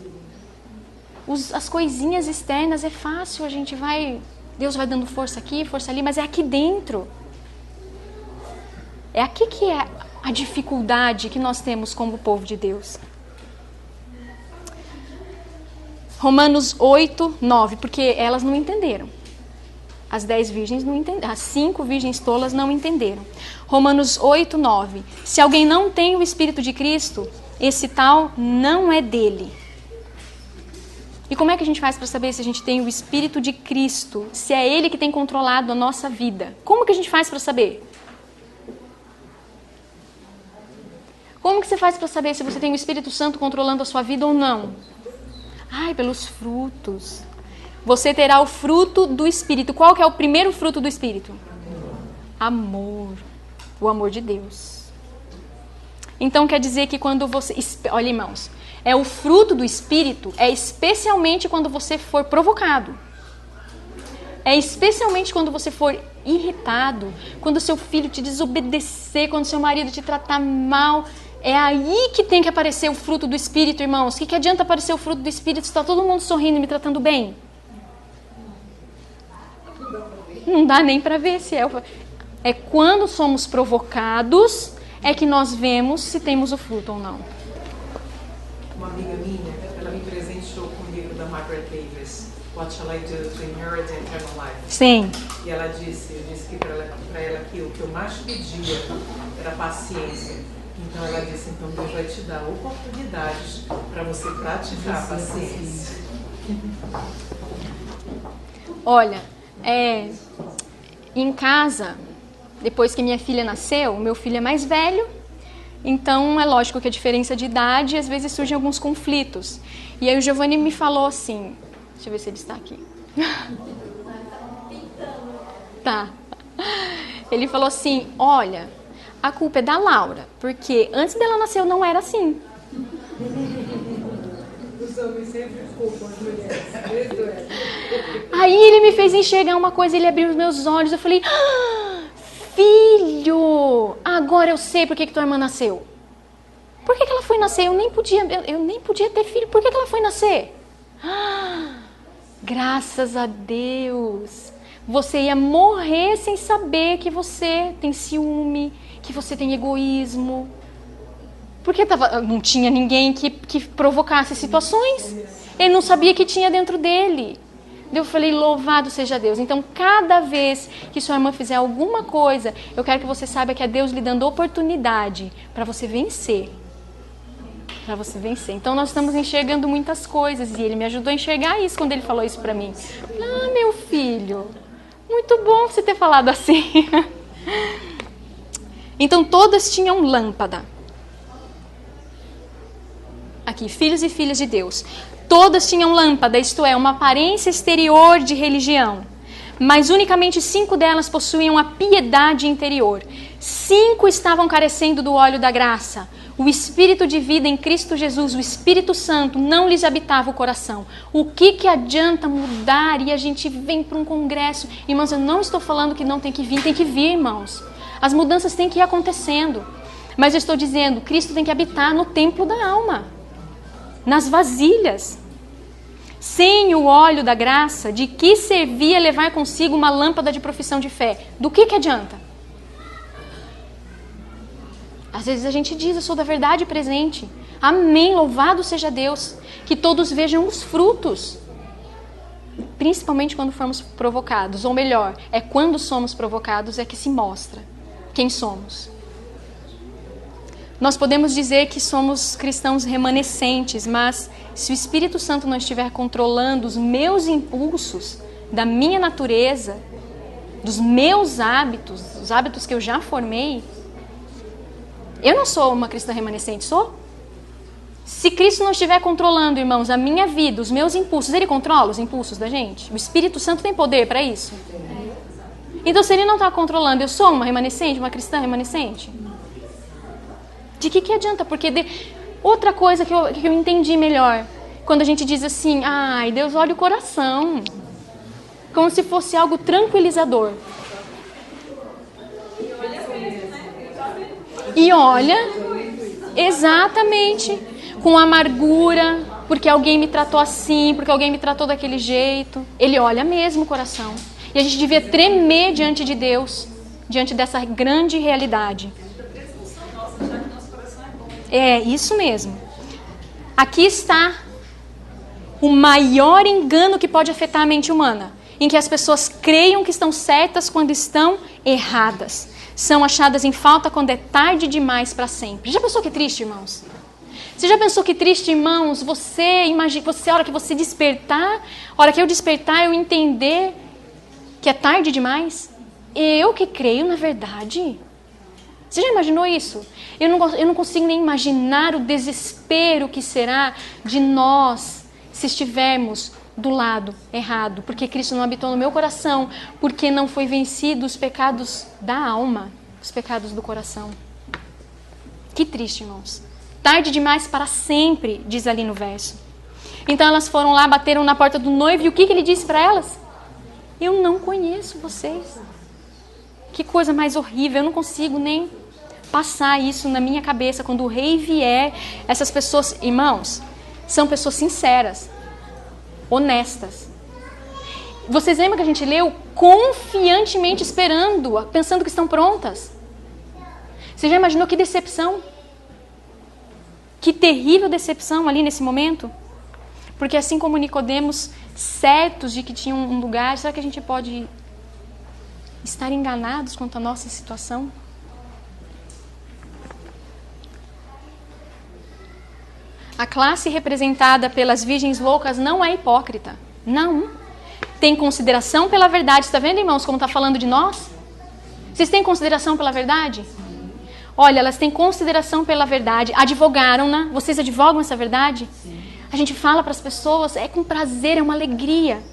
As coisinhas externas é fácil, a gente vai... Deus vai dando força aqui, força ali, mas é aqui dentro. É aqui que é a dificuldade que nós temos como povo de Deus. Romanos 8, 9, porque elas não entenderam. As 10 virgens não entenderam, as 5 virgens tolas não entenderam. Romanos 8, 9. Se alguém não tem o Espírito de Cristo, esse tal não é dele. E como é que a gente faz para saber se a gente tem o Espírito de Cristo? Se é Ele que tem controlado a nossa vida? Como que a gente faz para saber? Como que você faz para saber se você tem o Espírito Santo controlando a sua vida ou não? Ai, pelos frutos. Você terá o fruto do Espírito. Qual que é o primeiro fruto do Espírito? Amor. O amor de Deus. Então quer dizer que quando você... Olha, irmãos, é o fruto do Espírito, é especialmente quando você for provocado. É especialmente quando você for irritado, quando seu filho te desobedecer, quando seu marido te tratar mal. É aí que tem que aparecer o fruto do Espírito, irmãos. O que adianta aparecer o fruto do Espírito se está todo mundo sorrindo e me tratando bem? Não dá nem para ver se é. É quando somos provocados é que nós vemos se temos o fruto ou não. Uma amiga minha, ela me presenteou com o livro da Margaret Davis, What Shall I Do to Inherit Eternal Life? Sim. E ela disse, eu disse que para ela que o que eu mais pedia era paciência. Então ela disse, então Deus vai te dar oportunidades para você praticar a paciência. Olha, em casa, depois que minha filha nasceu, meu filho é mais velho, então é lógico que a diferença de idade, às vezes surgem alguns conflitos. E aí o Giovanni me falou assim, deixa eu ver se ele está aqui. Tá. Ele falou assim, olha, a culpa é da Laura, porque antes dela nascer eu não era assim. Os homens sempre culpam as mulheres. Aí ele me fez enxergar uma coisa, ele abriu os meus olhos, eu falei, filho, agora eu sei por que tua irmã nasceu. Por que ela foi nascer? Eu nem podia ter filho, por que ela foi nascer? Graças a Deus. Você ia morrer sem saber que você tem ciúme, que você tem egoísmo. Porque não tinha ninguém que provocasse situações. Ele não sabia que tinha dentro dele. Eu falei, louvado seja Deus. Então, cada vez que sua irmã fizer alguma coisa, eu quero que você saiba que é Deus lhe dando oportunidade para você vencer. Para você vencer. Então, nós estamos enxergando muitas coisas. E ele me ajudou a enxergar isso quando ele falou isso para mim. Meu filho, muito bom você ter falado assim. Então, todas tinham lâmpada. Aqui, filhos e filhas de Deus. Todas tinham lâmpada, isto é, uma aparência exterior de religião. Mas unicamente 5 delas possuíam a piedade interior. 5 estavam carecendo do óleo da graça. O Espírito de vida em Cristo Jesus, o Espírito Santo, não lhes habitava o coração. O que adianta mudar e a gente vem para um congresso? Irmãos, eu não estou falando que não tem que vir, irmãos. As mudanças têm que ir acontecendo. Mas eu estou dizendo, Cristo tem que habitar no templo da alma. Nas vasilhas. Sem o óleo da graça, de que servia levar consigo uma lâmpada de profissão de fé? Do que adianta? Às vezes a gente diz, eu sou da verdade presente. Amém, louvado seja Deus. Que todos vejam os frutos. Principalmente quando formos provocados. Ou melhor, é quando somos provocados é que se mostra quem somos. Nós podemos dizer que somos cristãos remanescentes, mas se o Espírito Santo não estiver controlando os meus impulsos, da minha natureza, dos meus hábitos, os hábitos que eu já formei, eu não sou uma cristã remanescente, sou? Se Cristo não estiver controlando, irmãos, a minha vida, os meus impulsos, Ele controla os impulsos da gente? O Espírito Santo tem poder para isso? Então, se Ele não está controlando, eu sou uma remanescente, uma cristã remanescente? De que adianta? Porque outra coisa que eu entendi melhor, quando a gente diz assim, ai, Deus olha o coração, como se fosse algo tranquilizador. E olha, exatamente, com amargura, porque alguém me tratou assim, porque alguém me tratou daquele jeito. Ele olha mesmo o coração. E a gente devia tremer diante de Deus, diante dessa grande realidade. É, isso mesmo. Aqui está o maior engano que pode afetar a mente humana, em que as pessoas creiam que estão certas quando estão erradas. São achadas em falta quando é tarde demais para sempre. Já pensou que triste, irmãos? Você já pensou que triste, irmãos, a hora que você despertar, a hora que eu despertar, eu entender que é tarde demais? Eu que creio na verdade. Você já imaginou isso? Eu não consigo nem imaginar o desespero que será de nós se estivermos do lado errado, porque Cristo não habitou no meu coração, porque não foi vencido os pecados da alma, os pecados do coração. Que triste, irmãos. Tarde demais para sempre, diz ali no verso. Então elas foram lá, bateram na porta do noivo, e o que ele disse para elas? Eu não conheço vocês. Que coisa mais horrível, eu não consigo nem passar isso na minha cabeça. Quando o rei vier, essas pessoas, irmãos, são pessoas sinceras, honestas. Vocês lembram que a gente leu? Confiantemente esperando, pensando que estão prontas. Você já imaginou que decepção? Que terrível decepção ali nesse momento. Porque assim como Nicodemos, certos de que tinham um lugar, será que a gente pode estar enganados quanto à nossa situação? A classe representada pelas virgens loucas não é hipócrita. Não. Tem consideração pela verdade. Está vendo, irmãos, como está falando de nós? Vocês têm consideração pela verdade? Olha, elas têm consideração pela verdade. Advogaram-na. Vocês advogam essa verdade? Sim. A gente fala para as pessoas, é com prazer, é uma alegria.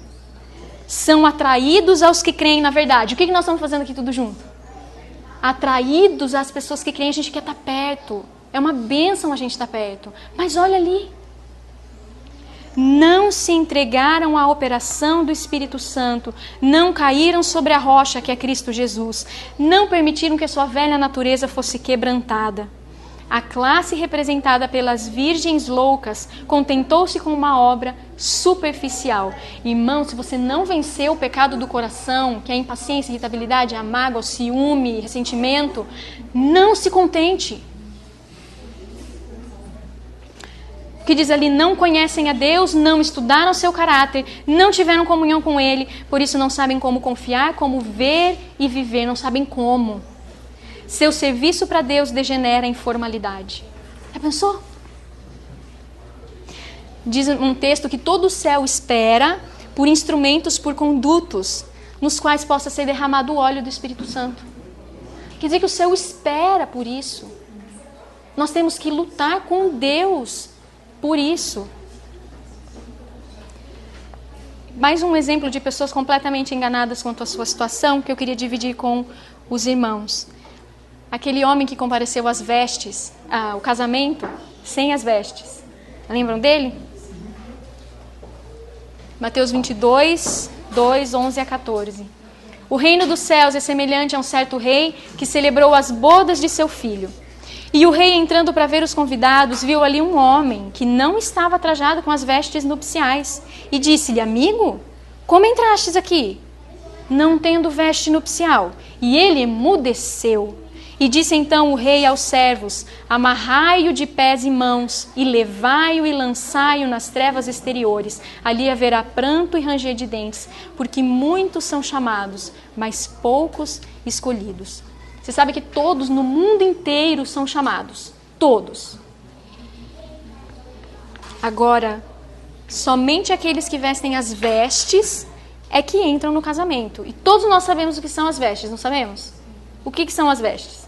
São atraídos aos que creem na verdade. O que nós estamos fazendo aqui tudo junto? Atraídos às pessoas que creem, a gente quer estar perto. É uma bênção a gente estar perto. Mas olha ali. Não se entregaram à operação do Espírito Santo. Não caíram sobre a rocha que é Cristo Jesus. Não permitiram que a sua velha natureza fosse quebrantada. A classe representada pelas virgens loucas contentou-se com uma obra superficial. Irmão, se você não venceu o pecado do coração, que é a impaciência, a irritabilidade, a mágoa, o ciúme, ressentimento, não se contente. Que diz ali, não conhecem a Deus, não estudaram seu caráter, não tiveram comunhão com Ele, por isso não sabem como confiar, como ver e viver, não sabem como. Seu serviço para Deus degenera em formalidade. Já pensou? Diz um texto que todo o céu espera por instrumentos, por condutos, nos quais possa ser derramado o óleo do Espírito Santo. Quer dizer que o céu espera por isso. Nós temos que lutar com Deus por isso. Mais um exemplo de pessoas completamente enganadas quanto à sua situação que eu queria dividir com os irmãos. Aquele homem que compareceu às vestes, o casamento, sem as vestes. Lembram dele? Mateus 22, 2, 11 a 14. O reino dos céus é semelhante a um certo rei que celebrou as bodas de seu filho. E o rei, entrando para ver os convidados, viu ali um homem que não estava trajado com as vestes nupciais. E disse-lhe, amigo, como entrastes aqui, não tendo veste nupcial? E ele emudeceu. E disse então o rei aos servos, amarrai-o de pés e mãos, e levai-o e lançai-o nas trevas exteriores. Ali haverá pranto e ranger de dentes, porque muitos são chamados, mas poucos escolhidos. Você sabe que todos no mundo inteiro são chamados. Todos. Agora, somente aqueles que vestem as vestes é que entram no casamento. E todos nós sabemos o que são as vestes, não sabemos? O que são as vestes?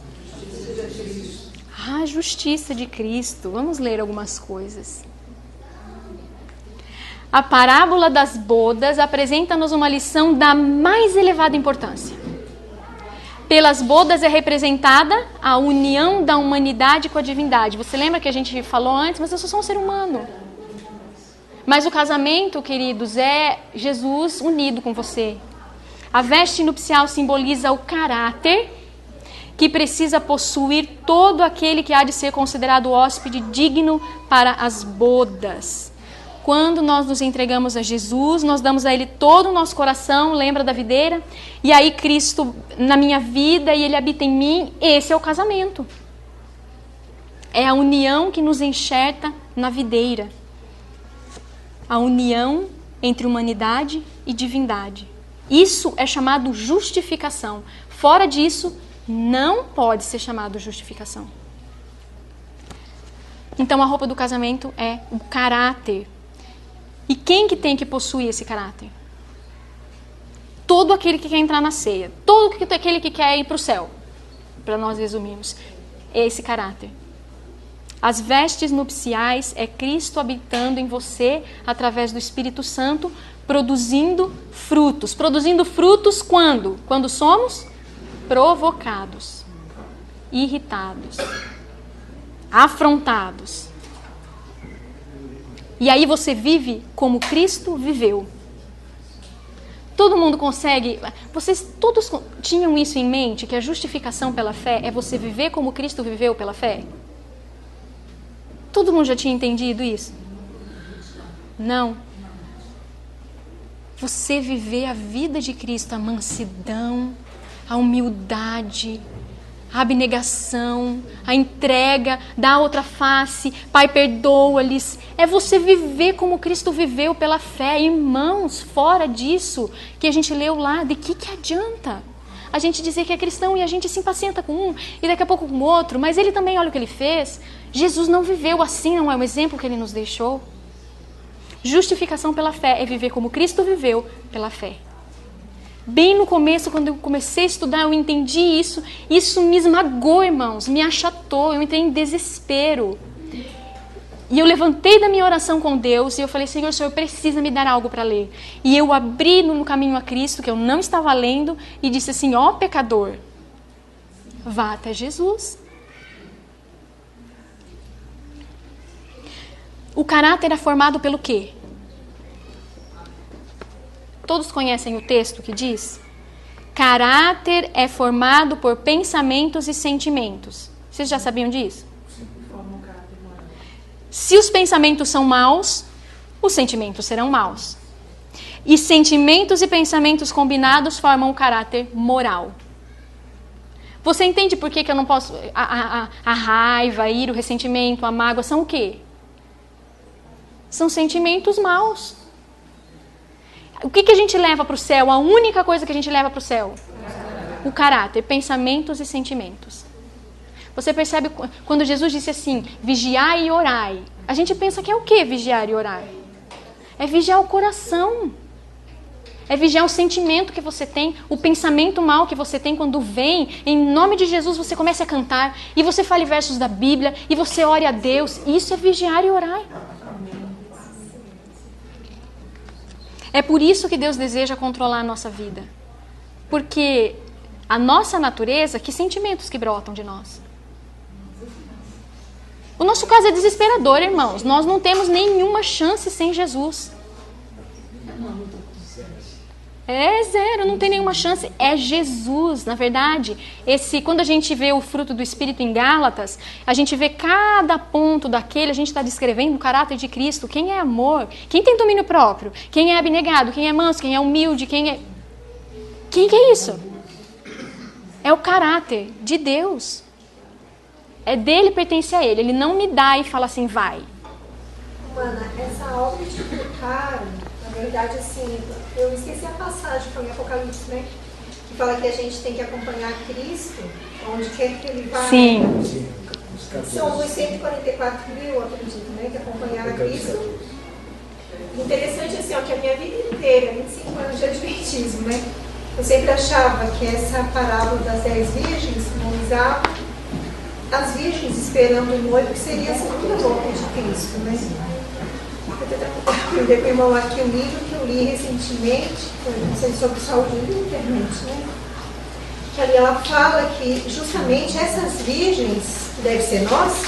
A justiça de Cristo. Vamos ler algumas coisas. A parábola das bodas apresenta-nos uma lição da mais elevada importância. Pelas bodas é representada a união da humanidade com a divindade. Você lembra que a gente falou antes, mas eu sou só um ser humano. Mas o casamento, queridos, é Jesus unido com você. A veste nupcial simboliza o caráter que precisa possuir todo aquele que há de ser considerado hóspede digno para as bodas. Quando nós nos entregamos a Jesus, nós damos a Ele todo o nosso coração, lembra da videira? E aí Cristo na minha vida e Ele habita em mim, esse é o casamento. É a união que nos enxerta na videira. A união entre humanidade e divindade. Isso é chamado justificação. Fora disso, não pode ser chamado justificação. Então a roupa do casamento é o caráter. E quem que tem que possuir esse caráter? Todo aquele que quer entrar na ceia. Todo aquele que quer ir para o céu. Para nós resumirmos. É esse caráter. As vestes nupciais é Cristo habitando em você através do Espírito Santo, produzindo frutos. Produzindo frutos quando? Quando somos provocados, irritados, afrontados. E aí você vive como Cristo viveu. Todo mundo consegue... Vocês todos tinham isso em mente, que a justificação pela fé é você viver como Cristo viveu pela fé? Todo mundo já tinha entendido isso? Não. Você viver a vida de Cristo, a mansidão, a humildade, a abnegação, a entrega, dar a outra face, Pai, perdoa-lhes. É você viver como Cristo viveu pela fé. Irmãos, fora disso que a gente leu lá, de que adianta? A gente dizer que é cristão e a gente se impacienta com um e daqui a pouco com o outro, mas ele também, olha o que ele fez. Jesus não viveu assim, não é um exemplo que ele nos deixou. Justificação pela fé é viver como Cristo viveu pela fé. Bem no começo, quando eu comecei a estudar, eu entendi isso. Isso me esmagou, irmãos, me achatou, eu entrei em desespero. E eu levantei da minha oração com Deus e eu falei, Senhor, o Senhor precisa me dar algo para ler. E eu abri no caminho a Cristo, que eu não estava lendo, e disse assim, ó pecador, vá até Jesus. O caráter é formado pelo quê? Todos conhecem o texto que diz? Caráter é formado por pensamentos e sentimentos. Vocês já sabiam disso? Se os pensamentos são maus, os sentimentos serão maus. E sentimentos e pensamentos combinados formam o caráter moral. Você entende por que eu não posso... A raiva, a ira, o ressentimento, a mágoa são o quê? São sentimentos maus. O que a gente leva para o céu? A única coisa que a gente leva para o céu? O caráter, pensamentos e sentimentos. Você percebe quando Jesus disse assim, vigiai e orai. A gente pensa que é o que vigiar e orar? É vigiar o coração. É vigiar o sentimento que você tem, o pensamento mal que você tem quando vem. Em nome de Jesus você começa a cantar e você fale versos da Bíblia e você ore a Deus. Isso é vigiar e orar. É por isso que Deus deseja controlar a nossa vida. Porque a nossa natureza, que sentimentos que brotam de nós? O nosso caso é desesperador, irmãos. Nós não temos nenhuma chance sem Jesus. É zero, não tem nenhuma chance. É Jesus, na verdade. Quando a gente vê o fruto do Espírito em Gálatas, a gente vê cada ponto daquele, a gente está descrevendo o caráter de Cristo. Quem é amor? Quem tem domínio próprio? Quem é abnegado? Quem é manso? Quem é humilde? Quem que é isso? É o caráter de Deus. É dele, pertence a ele. Ele não me dá e fala assim, vai. Mana, essa obra de preparo, na verdade, assim, eu esqueci a passagem, foi em Apocalipse, né? Que fala que a gente tem que acompanhar Cristo, onde quer que ele vá. Sim. São os 144 mil, acredito, né? Que acompanharam a Cristo. Interessante, assim, ó, que a minha vida inteira, 25 anos de adventismo, né? Eu sempre achava que essa parábola das 10 virgens simbolizava as virgens esperando o noivo, que seria a segunda volta de Cristo, né? Eu dei para o irmão aqui um livro que eu li recentemente, não sei sobre saúde na internet, né? Que ali ela fala que justamente essas virgens, que deve ser nós,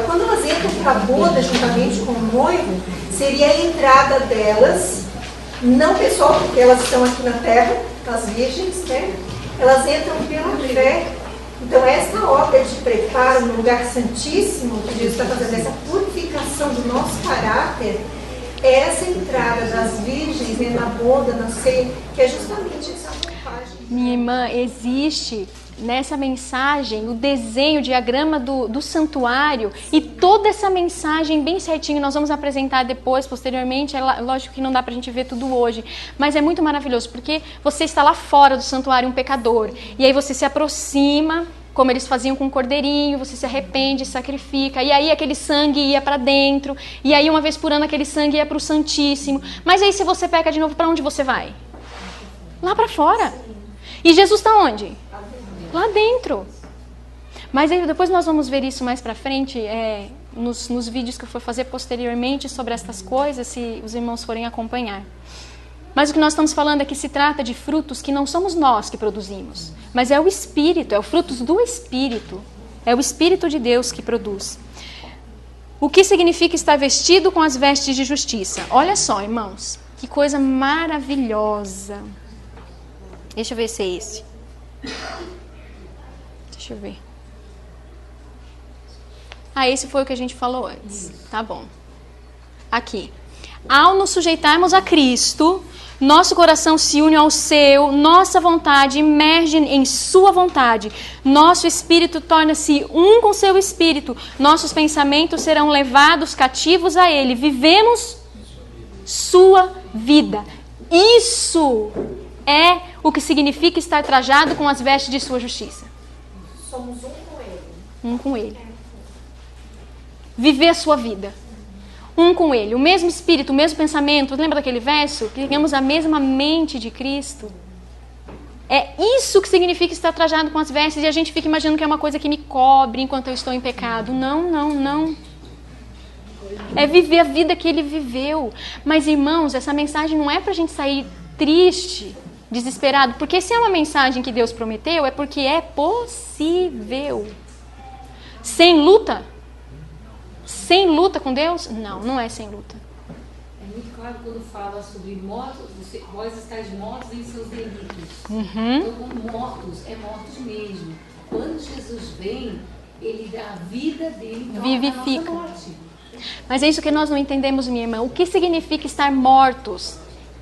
quando elas entram para a boda juntamente com o noivo, seria a entrada delas, não pessoal, porque elas estão aqui na terra, as virgens, né? Elas entram pela fé. Então, essa obra de preparo no lugar santíssimo, que Jesus está fazendo, essa purificação do nosso caráter, é essa entrada das virgens, né, na boda, na ceia, que é justamente essa roupagem. Minha irmã, existe nessa mensagem o desenho, o diagrama do santuário e toda essa mensagem bem certinho. Nós vamos apresentar depois, posteriormente. É lógico que não dá pra gente ver tudo hoje, mas é muito maravilhoso, porque você está lá fora do santuário, um pecador, e aí você se aproxima como eles faziam com o cordeirinho, você se arrepende, sacrifica, e aí aquele sangue ia para dentro, e aí uma vez por ano aquele sangue ia para o Santíssimo. Mas aí se você peca de novo, para onde você vai? Lá para fora. E Jesus está onde? Lá dentro. Mas aí depois nós vamos ver isso mais para frente, nos vídeos que eu for fazer posteriormente sobre estas coisas, se os irmãos forem acompanhar. Mas o que nós estamos falando é que se trata de frutos que não somos nós que produzimos, mas é o Espírito, é o frutos do Espírito. É o Espírito de Deus que produz. O que significa estar vestido com as vestes de justiça? Olha só, irmãos, que coisa maravilhosa. Deixa eu ver se é esse. Deixa eu ver. Esse foi o que a gente falou antes. Tá bom. Aqui. Ao nos sujeitarmos a Cristo, nosso coração se une ao seu, nossa vontade emerge em sua vontade, nosso espírito torna-se um com seu espírito, nossos pensamentos serão levados cativos a ele, vivemos sua vida. Isso é o que significa estar trajado com as vestes de sua justiça. Somos um com ele. Um com ele. Viver a sua vida. Um com ele, o mesmo espírito, o mesmo pensamento. Lembra daquele verso? Que tenhamos a mesma mente de Cristo. É isso que significa estar trajado com as vestes. E a gente fica imaginando que é uma coisa que me cobre enquanto eu estou em pecado. Não, não, não. É viver a vida que ele viveu. Mas, irmãos, essa mensagem não é para a gente sair triste, desesperado. Porque se é uma mensagem que Deus prometeu, é porque é possível. Sem luta? Sem luta com Deus? Não, não é sem luta. É muito claro quando fala sobre mortos, vós estáis mortos em seus delitos. Uhum. Então, mortos, é mortos mesmo. Quando Jesus vem, ele dá a vida dele, então vivifica. a nossa morte. Mas é isso que nós não entendemos, minha irmã. O que significa estar mortos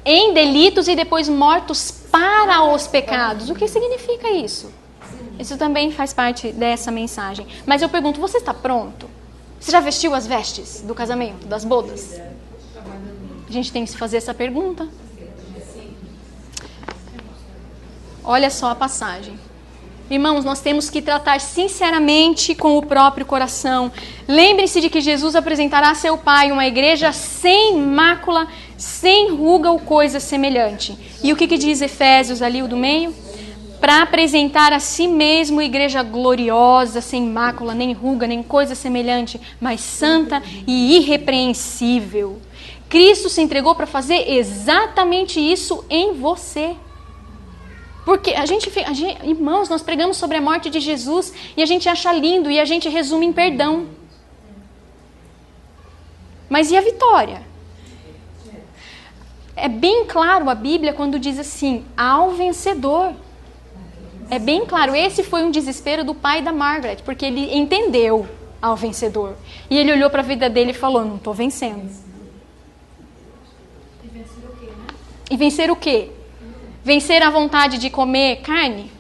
em delitos e depois mortos para os pecados? O que significa isso? Isso também faz parte dessa mensagem. Mas eu pergunto, você está pronto? Você já vestiu as vestes do casamento, das bodas? A gente tem que se fazer essa pergunta. Olha só a passagem. Irmãos, nós temos que tratar sinceramente com o próprio coração. Lembre-se de que Jesus apresentará a seu Pai uma igreja sem mácula, sem ruga ou coisa semelhante. E o que diz Efésios ali, o do meio? Para apresentar a si mesmo igreja gloriosa, sem mácula, nem ruga, nem coisa semelhante, mas santa e irrepreensível. Cristo se entregou para fazer exatamente isso em você. Porque irmãos, nós pregamos sobre a morte de Jesus e a gente acha lindo e a gente resume em perdão. Mas e a vitória? É bem claro a Bíblia quando diz assim, ao vencedor. É bem claro, esse foi um desespero do pai da Margaret, porque ele entendeu ao vencedor. E ele olhou para a vida dele e falou, não estou vencendo. E vencer o quê, né? E vencer o quê? Vencer a vontade de comer carne?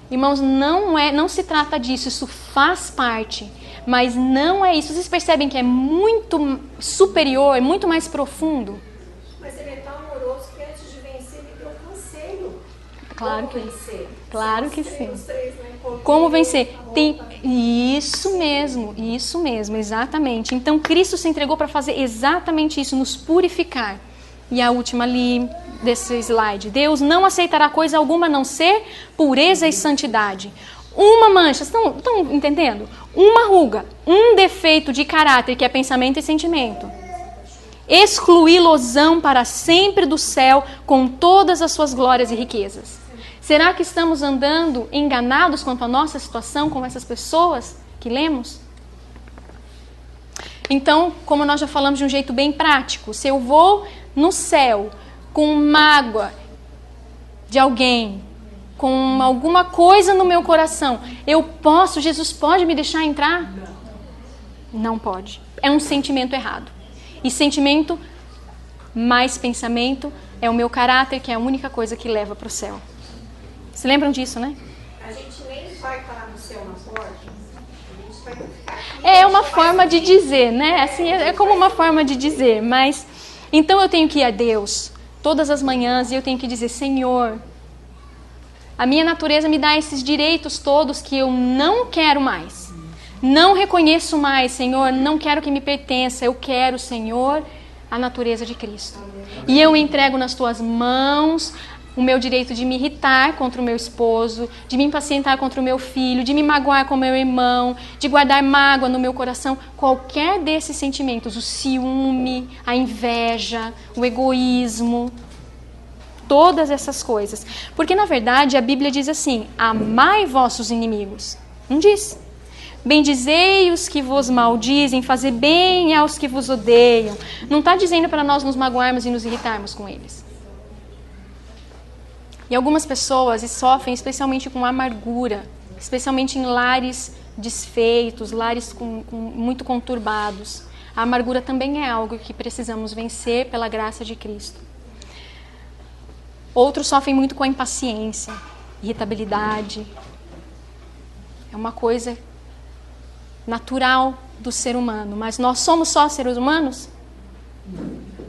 Irmãos, não se trata disso, isso faz parte. Mas não é isso. Vocês percebem que é muito superior, é muito mais profundo? Mas ele é tão amoroso que antes de vencer, ele deu um conselho. Claro que, vencer. claro que sim. Os três, né? Como vencer? Tem isso mesmo, exatamente. Então Cristo se entregou para fazer exatamente isso, nos purificar. E a última ali desse slide. Deus não aceitará coisa alguma a não ser pureza e santidade. Uma mancha, estão entendendo? Uma ruga, um defeito de caráter, que é pensamento e sentimento. Excluí-losão para sempre do céu com todas as suas glórias e riquezas. Será que estamos andando enganados quanto à nossa situação com essas pessoas que lemos? Então, como nós já falamos de um jeito bem prático, se eu vou no céu com mágoa de alguém, com alguma coisa no meu coração, Jesus pode me deixar entrar? Não pode. É um sentimento errado. E sentimento mais pensamento é o meu caráter, que é a única coisa que leva para o céu. Se lembram disso, né? A gente nem vai parar no céu na porta. A gente vai ficar aqui. É uma forma de dizer, né? Assim, é como uma forma de dizer. Mas, então eu tenho que ir a Deus todas as manhãs e eu tenho que dizer, Senhor, A minha natureza me dá esses direitos todos que eu não quero mais. Não reconheço mais, Senhor, não quero que me pertença. Eu quero, Senhor, a natureza de Cristo. E eu entrego nas tuas mãos o meu direito de me irritar contra o meu esposo, de me impacientar contra o meu filho, de me magoar com o meu irmão, de guardar mágoa no meu coração. Qualquer desses sentimentos, o ciúme, a inveja, o egoísmo, todas essas coisas. Porque, na verdade, a Bíblia diz assim, amai vossos inimigos. Não diz. Bendizei os que vos maldizem, fazer bem aos que vos odeiam. Não está dizendo para nós nos magoarmos e nos irritarmos com eles. E algumas pessoas sofrem especialmente com amargura, especialmente em lares desfeitos, lares muito conturbados. A amargura também é algo que precisamos vencer pela graça de Cristo. Outros sofrem muito com a impaciência, irritabilidade. É uma coisa natural do ser humano, mas nós somos só seres humanos?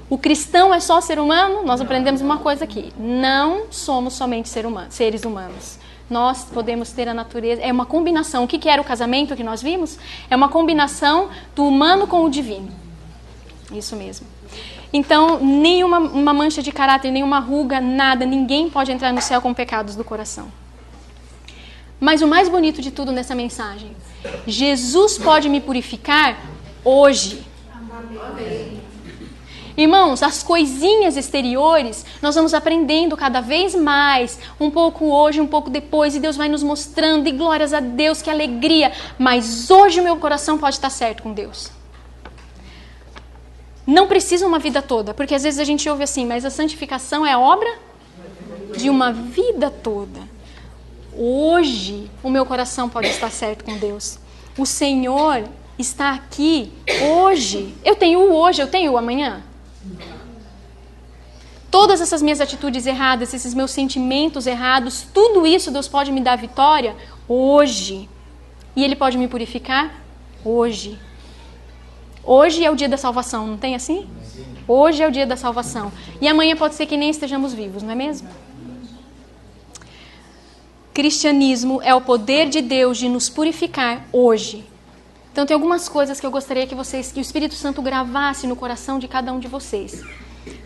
O cristão é só ser humano? Nós aprendemos uma coisa aqui, não somos somente seres humanos. Nós podemos ter a natureza, é uma combinação. O que era o casamento que nós vimos? É uma combinação do humano com o divino. Isso mesmo. Então, nenhuma mancha de caráter, nenhuma ruga, nada, ninguém pode entrar no céu com pecados do coração. Mas o mais bonito de tudo nessa mensagem, Jesus pode me purificar hoje. Amém. Irmãos, as coisinhas exteriores, nós vamos aprendendo cada vez mais, um pouco hoje, um pouco depois, e Deus vai nos mostrando, e glórias a Deus, que alegria. Mas hoje o meu coração pode estar certo com Deus. Não precisa uma vida toda, porque às vezes a gente ouve assim, mas a santificação é obra de uma vida toda. Hoje o meu coração pode estar certo com Deus. O Senhor está aqui hoje. Eu tenho o hoje, eu tenho o amanhã. Todas essas minhas atitudes erradas, esses meus sentimentos errados, tudo isso Deus pode me dar vitória hoje. E Ele pode me purificar hoje. Hoje é o dia da salvação, não tem assim? Hoje é o dia da salvação. E amanhã pode ser que nem estejamos vivos, não é mesmo? Cristianismo é o poder de Deus de nos purificar hoje. Então tem algumas coisas que eu gostaria que o Espírito Santo gravasse no coração de cada um de vocês.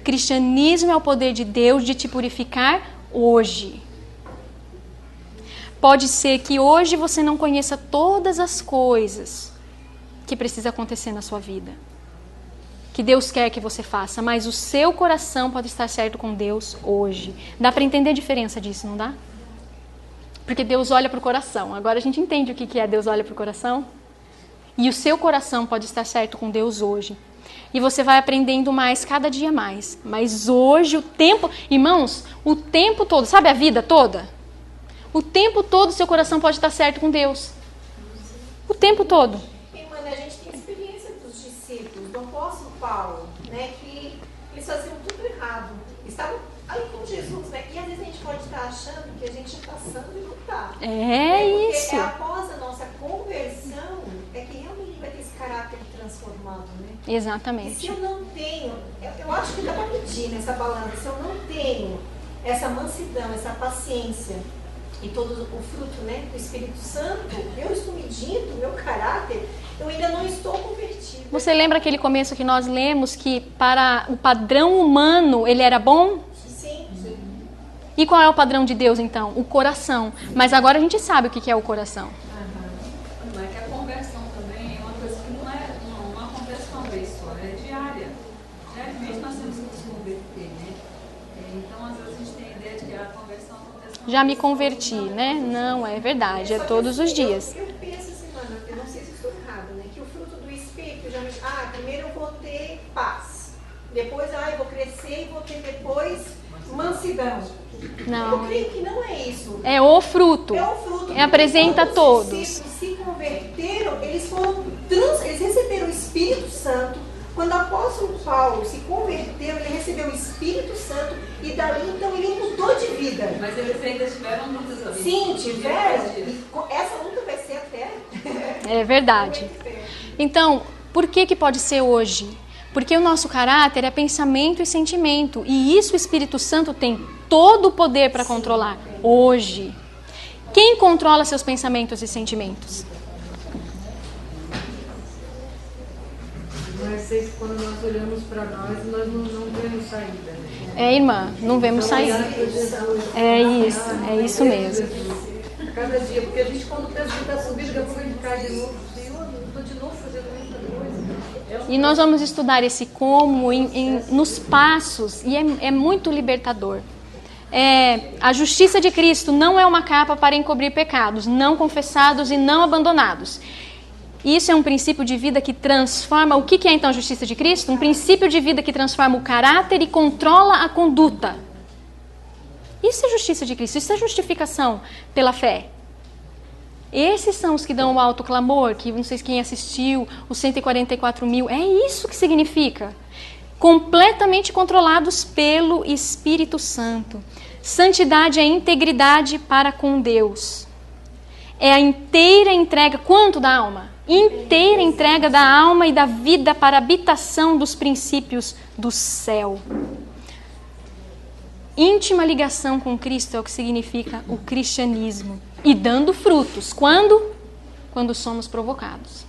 Cristianismo é o poder de Deus de te purificar hoje. Pode ser que hoje você não conheça todas as coisas que precisa acontecer na sua vida, que Deus quer que você faça, mas o seu coração pode estar certo com Deus hoje. Dá para entender a diferença disso, não dá? Porque Deus olha para o coração. Agora a gente entende o que é Deus olha para o coração? E o seu coração pode estar certo com Deus hoje. E você vai aprendendo mais, cada dia mais. Mas hoje, o tempo... Irmãos, o tempo todo, sabe a vida toda? O tempo todo seu coração pode estar certo com Deus. O tempo todo. Irmã, a gente tem experiência dos discípulos, do apóstolo Paulo, né? Que eles faziam tudo errado. Estavam ali com Jesus, né? E às vezes a gente pode estar achando que a gente está passando e não está. É isso. Porque após a nossa conversão, é que realmente vai ter esse caráter transformado, né? Exatamente. E se eu não tenho, eu acho que dá para medir nessa balança, se eu não tenho essa mansidão, essa paciência e todo o fruto, né, do Espírito Santo, eu estou medindo o meu caráter, eu ainda não estou convertido. Você lembra aquele começo que nós lemos que para o padrão humano ele era bom? Sim. E qual é o padrão de Deus então? O coração. Mas agora a gente sabe o que é o coração. Não é que a conversão também é uma coisa que não é uma conversão uma vez só, é diária. Diariamente nós temos que nos converter, né? Então às vezes a gente tem a ideia de que a conversão acontece... Já me converti, né? Não, é verdade, é todos os dias. Eu penso assim, mano, eu não sei se estou errado, né? Que o fruto do Espírito, primeiro eu vou ter paz. Depois, eu vou crescer e vou ter depois mansidão. Não. Eu creio que não é isso. É o fruto. É o fruto. Apresenta Quando todos. Os discípulos se converteram, eles receberam o Espírito Santo. Quando o apóstolo Paulo se converteu, ele recebeu o Espírito Santo e dali então ele mudou de vida. Mas eles ainda tiveram lutas ali. Sim, tiveram. E essa luta vai ser até. É verdade. Então, por que pode ser hoje? Porque o nosso caráter é pensamento e sentimento. E isso o Espírito Santo tem todo o poder para controlar. hoje. Quem controla seus pensamentos e sentimentos? Mas quando nós olhamos para nós não vemos saída. Né? É, irmã, não vemos saída. É isso mesmo. Cada dia, porque a gente quando pensa que está subindo, daqui a pouco a gente cai de novo. Senhor, eu estou de novo fazendo a mesma coisa. E nós vamos estudar esse como nos passos, e é muito libertador. A justiça de Cristo não é uma capa para encobrir pecados, não confessados e não abandonados. Isso é um princípio de vida que transforma... O que é então a justiça de Cristo? Um princípio de vida que transforma o caráter e controla a conduta. Isso é justiça de Cristo, isso é justificação pela fé. Esses são os que dão o alto clamor, que não sei quem assistiu, os 144 mil. É isso que significa. Completamente controlados pelo Espírito Santo. Santidade é integridade para com Deus. É a inteira entrega, quanto da alma? Inteira entrega da alma e da vida para a habitação dos princípios do céu. Íntima ligação com Cristo é o que significa o cristianismo. E dando frutos. Quando? Quando somos provocados.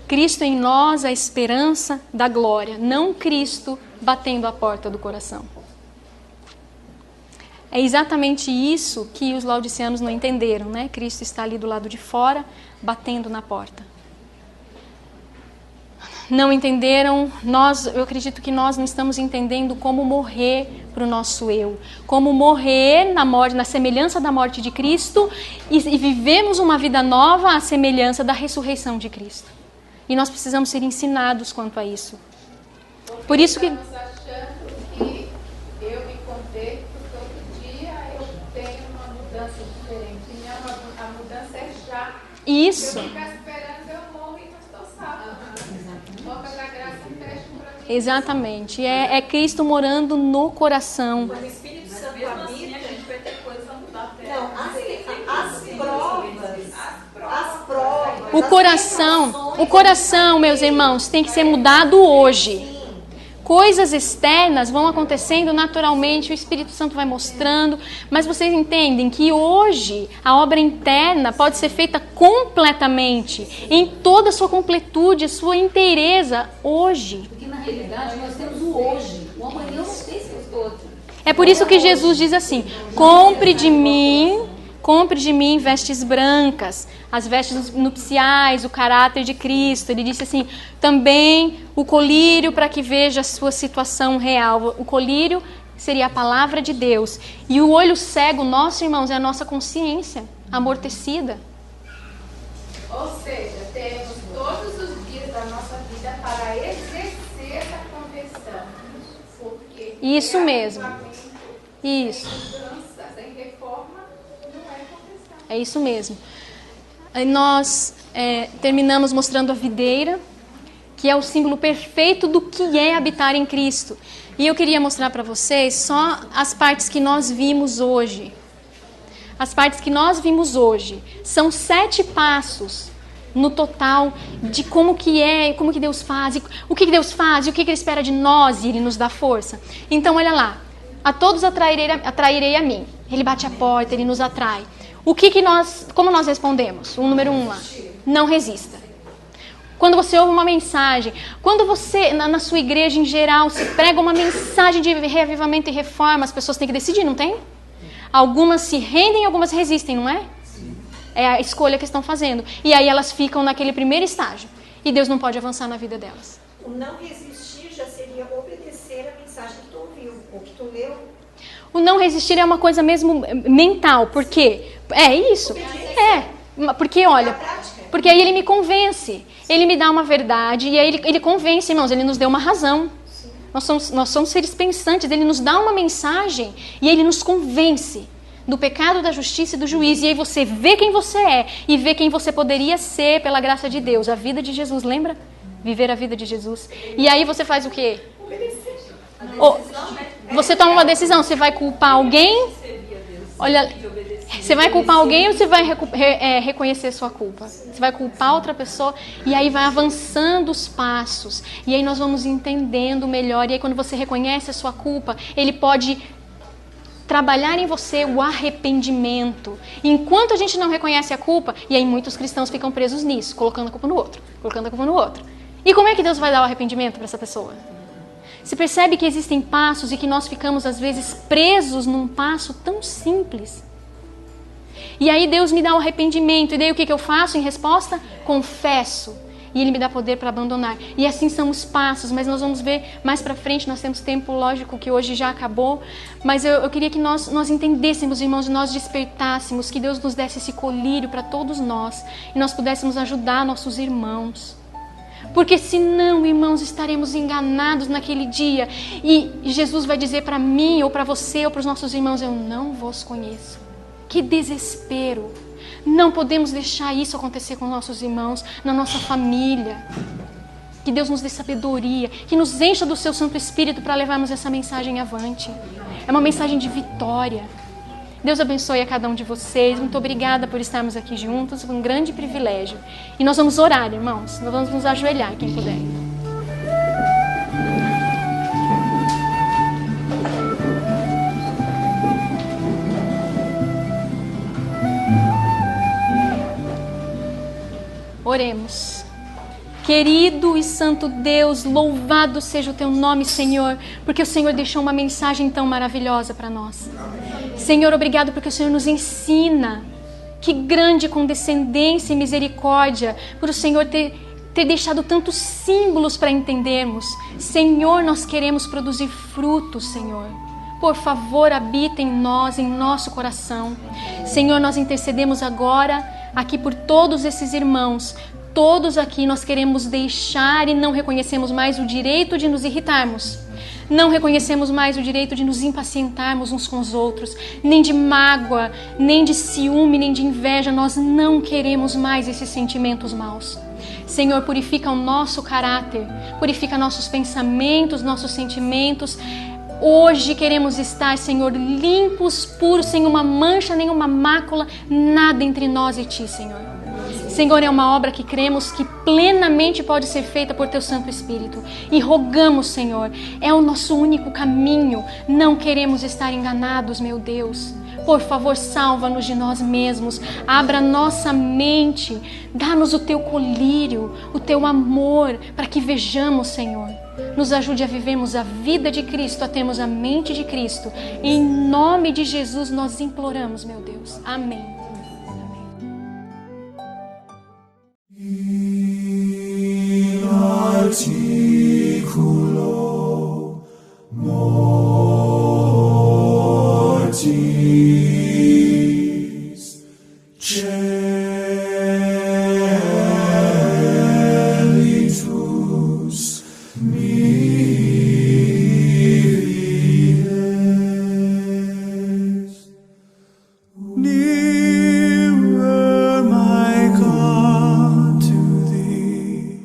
Cristo em nós, a esperança da glória. Não Cristo batendo a porta do coração. É exatamente isso que os laodiceanos não entenderam, né? Cristo está ali do lado de fora, batendo na porta. Não entenderam, eu acredito que nós não estamos entendendo como morrer para o nosso eu. Como morrer na morte, na semelhança da morte de Cristo e vivemos uma vida nova à semelhança da ressurreição de Cristo. E nós precisamos ser ensinados quanto a isso. Por isso que... Estamos achando que eu me converto todo dia, eu tenho uma mudança diferente. E a mudança é já. Isso. Se eu ficar esperando, eu morro e não estou salva. Boca da graça fecha para mim. Exatamente. É Cristo morando no coração. Quando o Espírito Santo Mesmo assim, habita... a gente vai ter coisas a mudar. Não, as provas. O coração, meus irmãos, tem que ser mudado hoje. Coisas externas vão acontecendo naturalmente, o Espírito Santo vai mostrando, mas vocês entendem que hoje a obra interna pode ser feita completamente, em toda a sua completude, a sua inteireza, hoje. Porque na realidade nós temos o hoje, o amanhã não sei se eu estou. É por isso que Jesus diz assim, compre de mim vestes brancas, as vestes nupciais, o caráter de Cristo. Ele disse assim, também o colírio para que veja a sua situação real. O colírio seria a palavra de Deus. E o olho cego, nosso, irmãos, é a nossa consciência amortecida. Ou seja, temos todos os dias da nossa vida para exercer essa conversão. Porque Isso mesmo. Isso. mudança, sem reforma, não é conversão. É isso mesmo. Aí nós terminamos mostrando a videira, que é o símbolo perfeito do que é habitar em Cristo. E eu queria mostrar para vocês só as partes que nós vimos hoje. As partes que nós vimos hoje. São 7 passos no total de como que Deus faz, o que Deus faz e o que Ele espera de nós e Ele nos dá força. Então, olha lá. A todos atrairei a mim. Ele bate a porta, Ele nos atrai. Como nós respondemos? O número 1 lá. Não resista. Quando você ouve uma mensagem, quando você, na sua igreja em geral, se prega uma mensagem de reavivamento e reforma, as pessoas têm que decidir, não tem? Algumas se rendem, algumas resistem, não é? É a escolha que estão fazendo. E aí elas ficam naquele primeiro estágio. E Deus não pode avançar na vida delas. O não resistir já seria obedecer a mensagem que tu ouviu, ou que tu leu. O não resistir é uma coisa mesmo mental. Por quê? É isso. Porque, olha, porque aí Ele me convence. Ele me dá uma verdade e aí ele convence, irmãos. Ele nos deu uma razão. Nós somos seres pensantes. Ele nos dá uma mensagem e Ele nos convence do pecado, da justiça e do juízo. E aí você vê quem você é e vê quem você poderia ser pela graça de Deus. A vida de Jesus, lembra? Viver a vida de Jesus. E aí você faz o quê? Você toma uma decisão. Você vai culpar alguém? Olha, você vai culpar alguém ou você vai reconhecer sua culpa? Você vai culpar outra pessoa e aí vai avançando os passos. E aí nós vamos entendendo melhor. E aí quando você reconhece a sua culpa, Ele pode trabalhar em você o arrependimento. Enquanto a gente não reconhece a culpa, e aí muitos cristãos ficam presos nisso, colocando a culpa no outro, colocando a culpa no outro. E como é que Deus vai dar o arrependimento para essa pessoa? Você percebe que existem passos e que nós ficamos às vezes presos num passo tão simples. E aí Deus me dá o arrependimento, e daí o que eu faço em resposta? Confesso. E Ele me dá poder para abandonar. E assim são os passos, mas nós vamos ver mais para frente, nós temos tempo, lógico que hoje já acabou, mas eu queria que nós entendêssemos, irmãos, e nós despertássemos, que Deus nos desse esse colírio para todos nós, e nós pudéssemos ajudar nossos irmãos. Porque senão, irmãos, estaremos enganados naquele dia, e Jesus vai dizer para mim, ou para você, ou para os nossos irmãos, eu não vos conheço. Que desespero! Não podemos deixar isso acontecer com nossos irmãos, na nossa família. Que Deus nos dê sabedoria, que nos encha do seu Santo Espírito para levarmos essa mensagem avante. É uma mensagem de vitória. Deus abençoe a cada um de vocês. Muito obrigada por estarmos aqui juntos. Foi um grande privilégio. E nós vamos orar, irmãos. Nós vamos nos ajoelhar, quem puder. Oremos. Querido e santo Deus, louvado seja o teu nome, Senhor, porque o Senhor deixou uma mensagem tão maravilhosa para nós. Senhor, obrigado porque o Senhor nos ensina. Que grande condescendência e misericórdia por o Senhor ter deixado tantos símbolos para entendermos. Senhor, nós queremos produzir frutos, Senhor. Por favor, habita em nós, em nosso coração. Senhor, nós intercedemos agora aqui por todos esses irmãos. Todos aqui nós queremos deixar e não reconhecemos mais o direito de nos irritarmos. Não reconhecemos mais o direito de nos impacientarmos uns com os outros. Nem de mágoa, nem de ciúme, nem de inveja. Nós não queremos mais esses sentimentos maus. Senhor, purifica o nosso caráter. Purifica nossos pensamentos, nossos sentimentos. Hoje queremos estar, Senhor, limpos, puros, sem uma mancha, nem uma mácula, nada entre nós e Ti, Senhor. Senhor, é uma obra que cremos que plenamente pode ser feita por Teu Santo Espírito. E rogamos, Senhor, é o nosso único caminho. Não queremos estar enganados, meu Deus. Por favor, salva-nos de nós mesmos. Abra nossa mente. Dá-nos o Teu colírio, o Teu amor, para que vejamos, Senhor. Nos ajude a vivermos a vida de Cristo, a termos a mente de Cristo. Em nome de Jesus nós imploramos, meu Deus. Amém. Articulo mortis celitus miles. Nearer, my God, to Thee,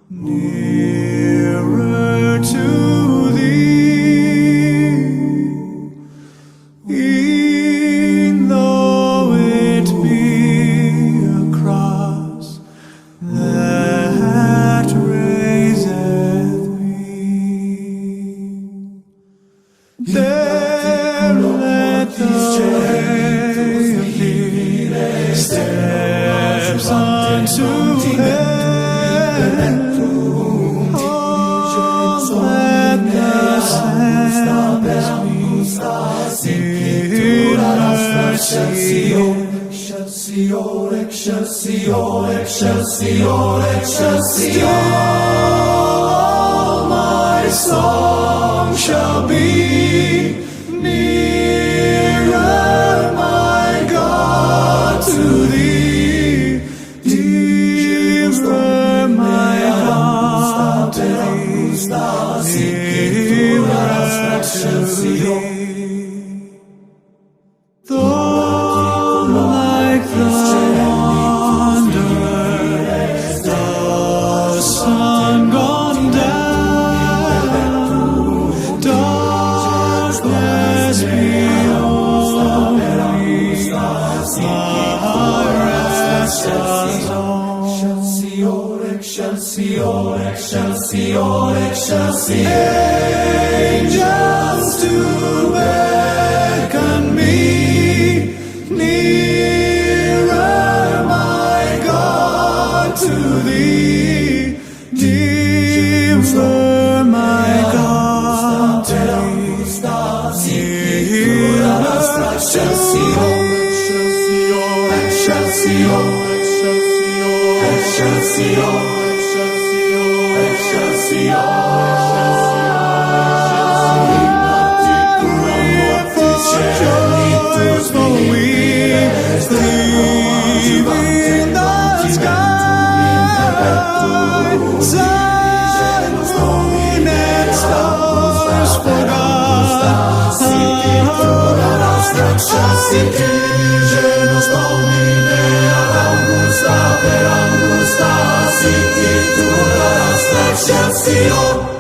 nearer to Thee, e'en though it be a cross that raiseth me. There let the way of Thee steps unto heaven. Oh, let the sands be in mercy. Excelsior, excelsior, excelsior, excelsior. My song shall be nearer, my God, to Thee, nearer, my God, to Thee, nearer to Thee. Though like the wanderer, the sun gone down, darkness beyond me, my rest alone. Excelsior, excelsior, excelsior. Angels to beckon to thee, nearer, my God, to thee. Excelsior, Excelsior, Excelsior, Excelsior, Excelsior. Genus Domine ad Augusta, per Augusta, sic itur ad Excelsior.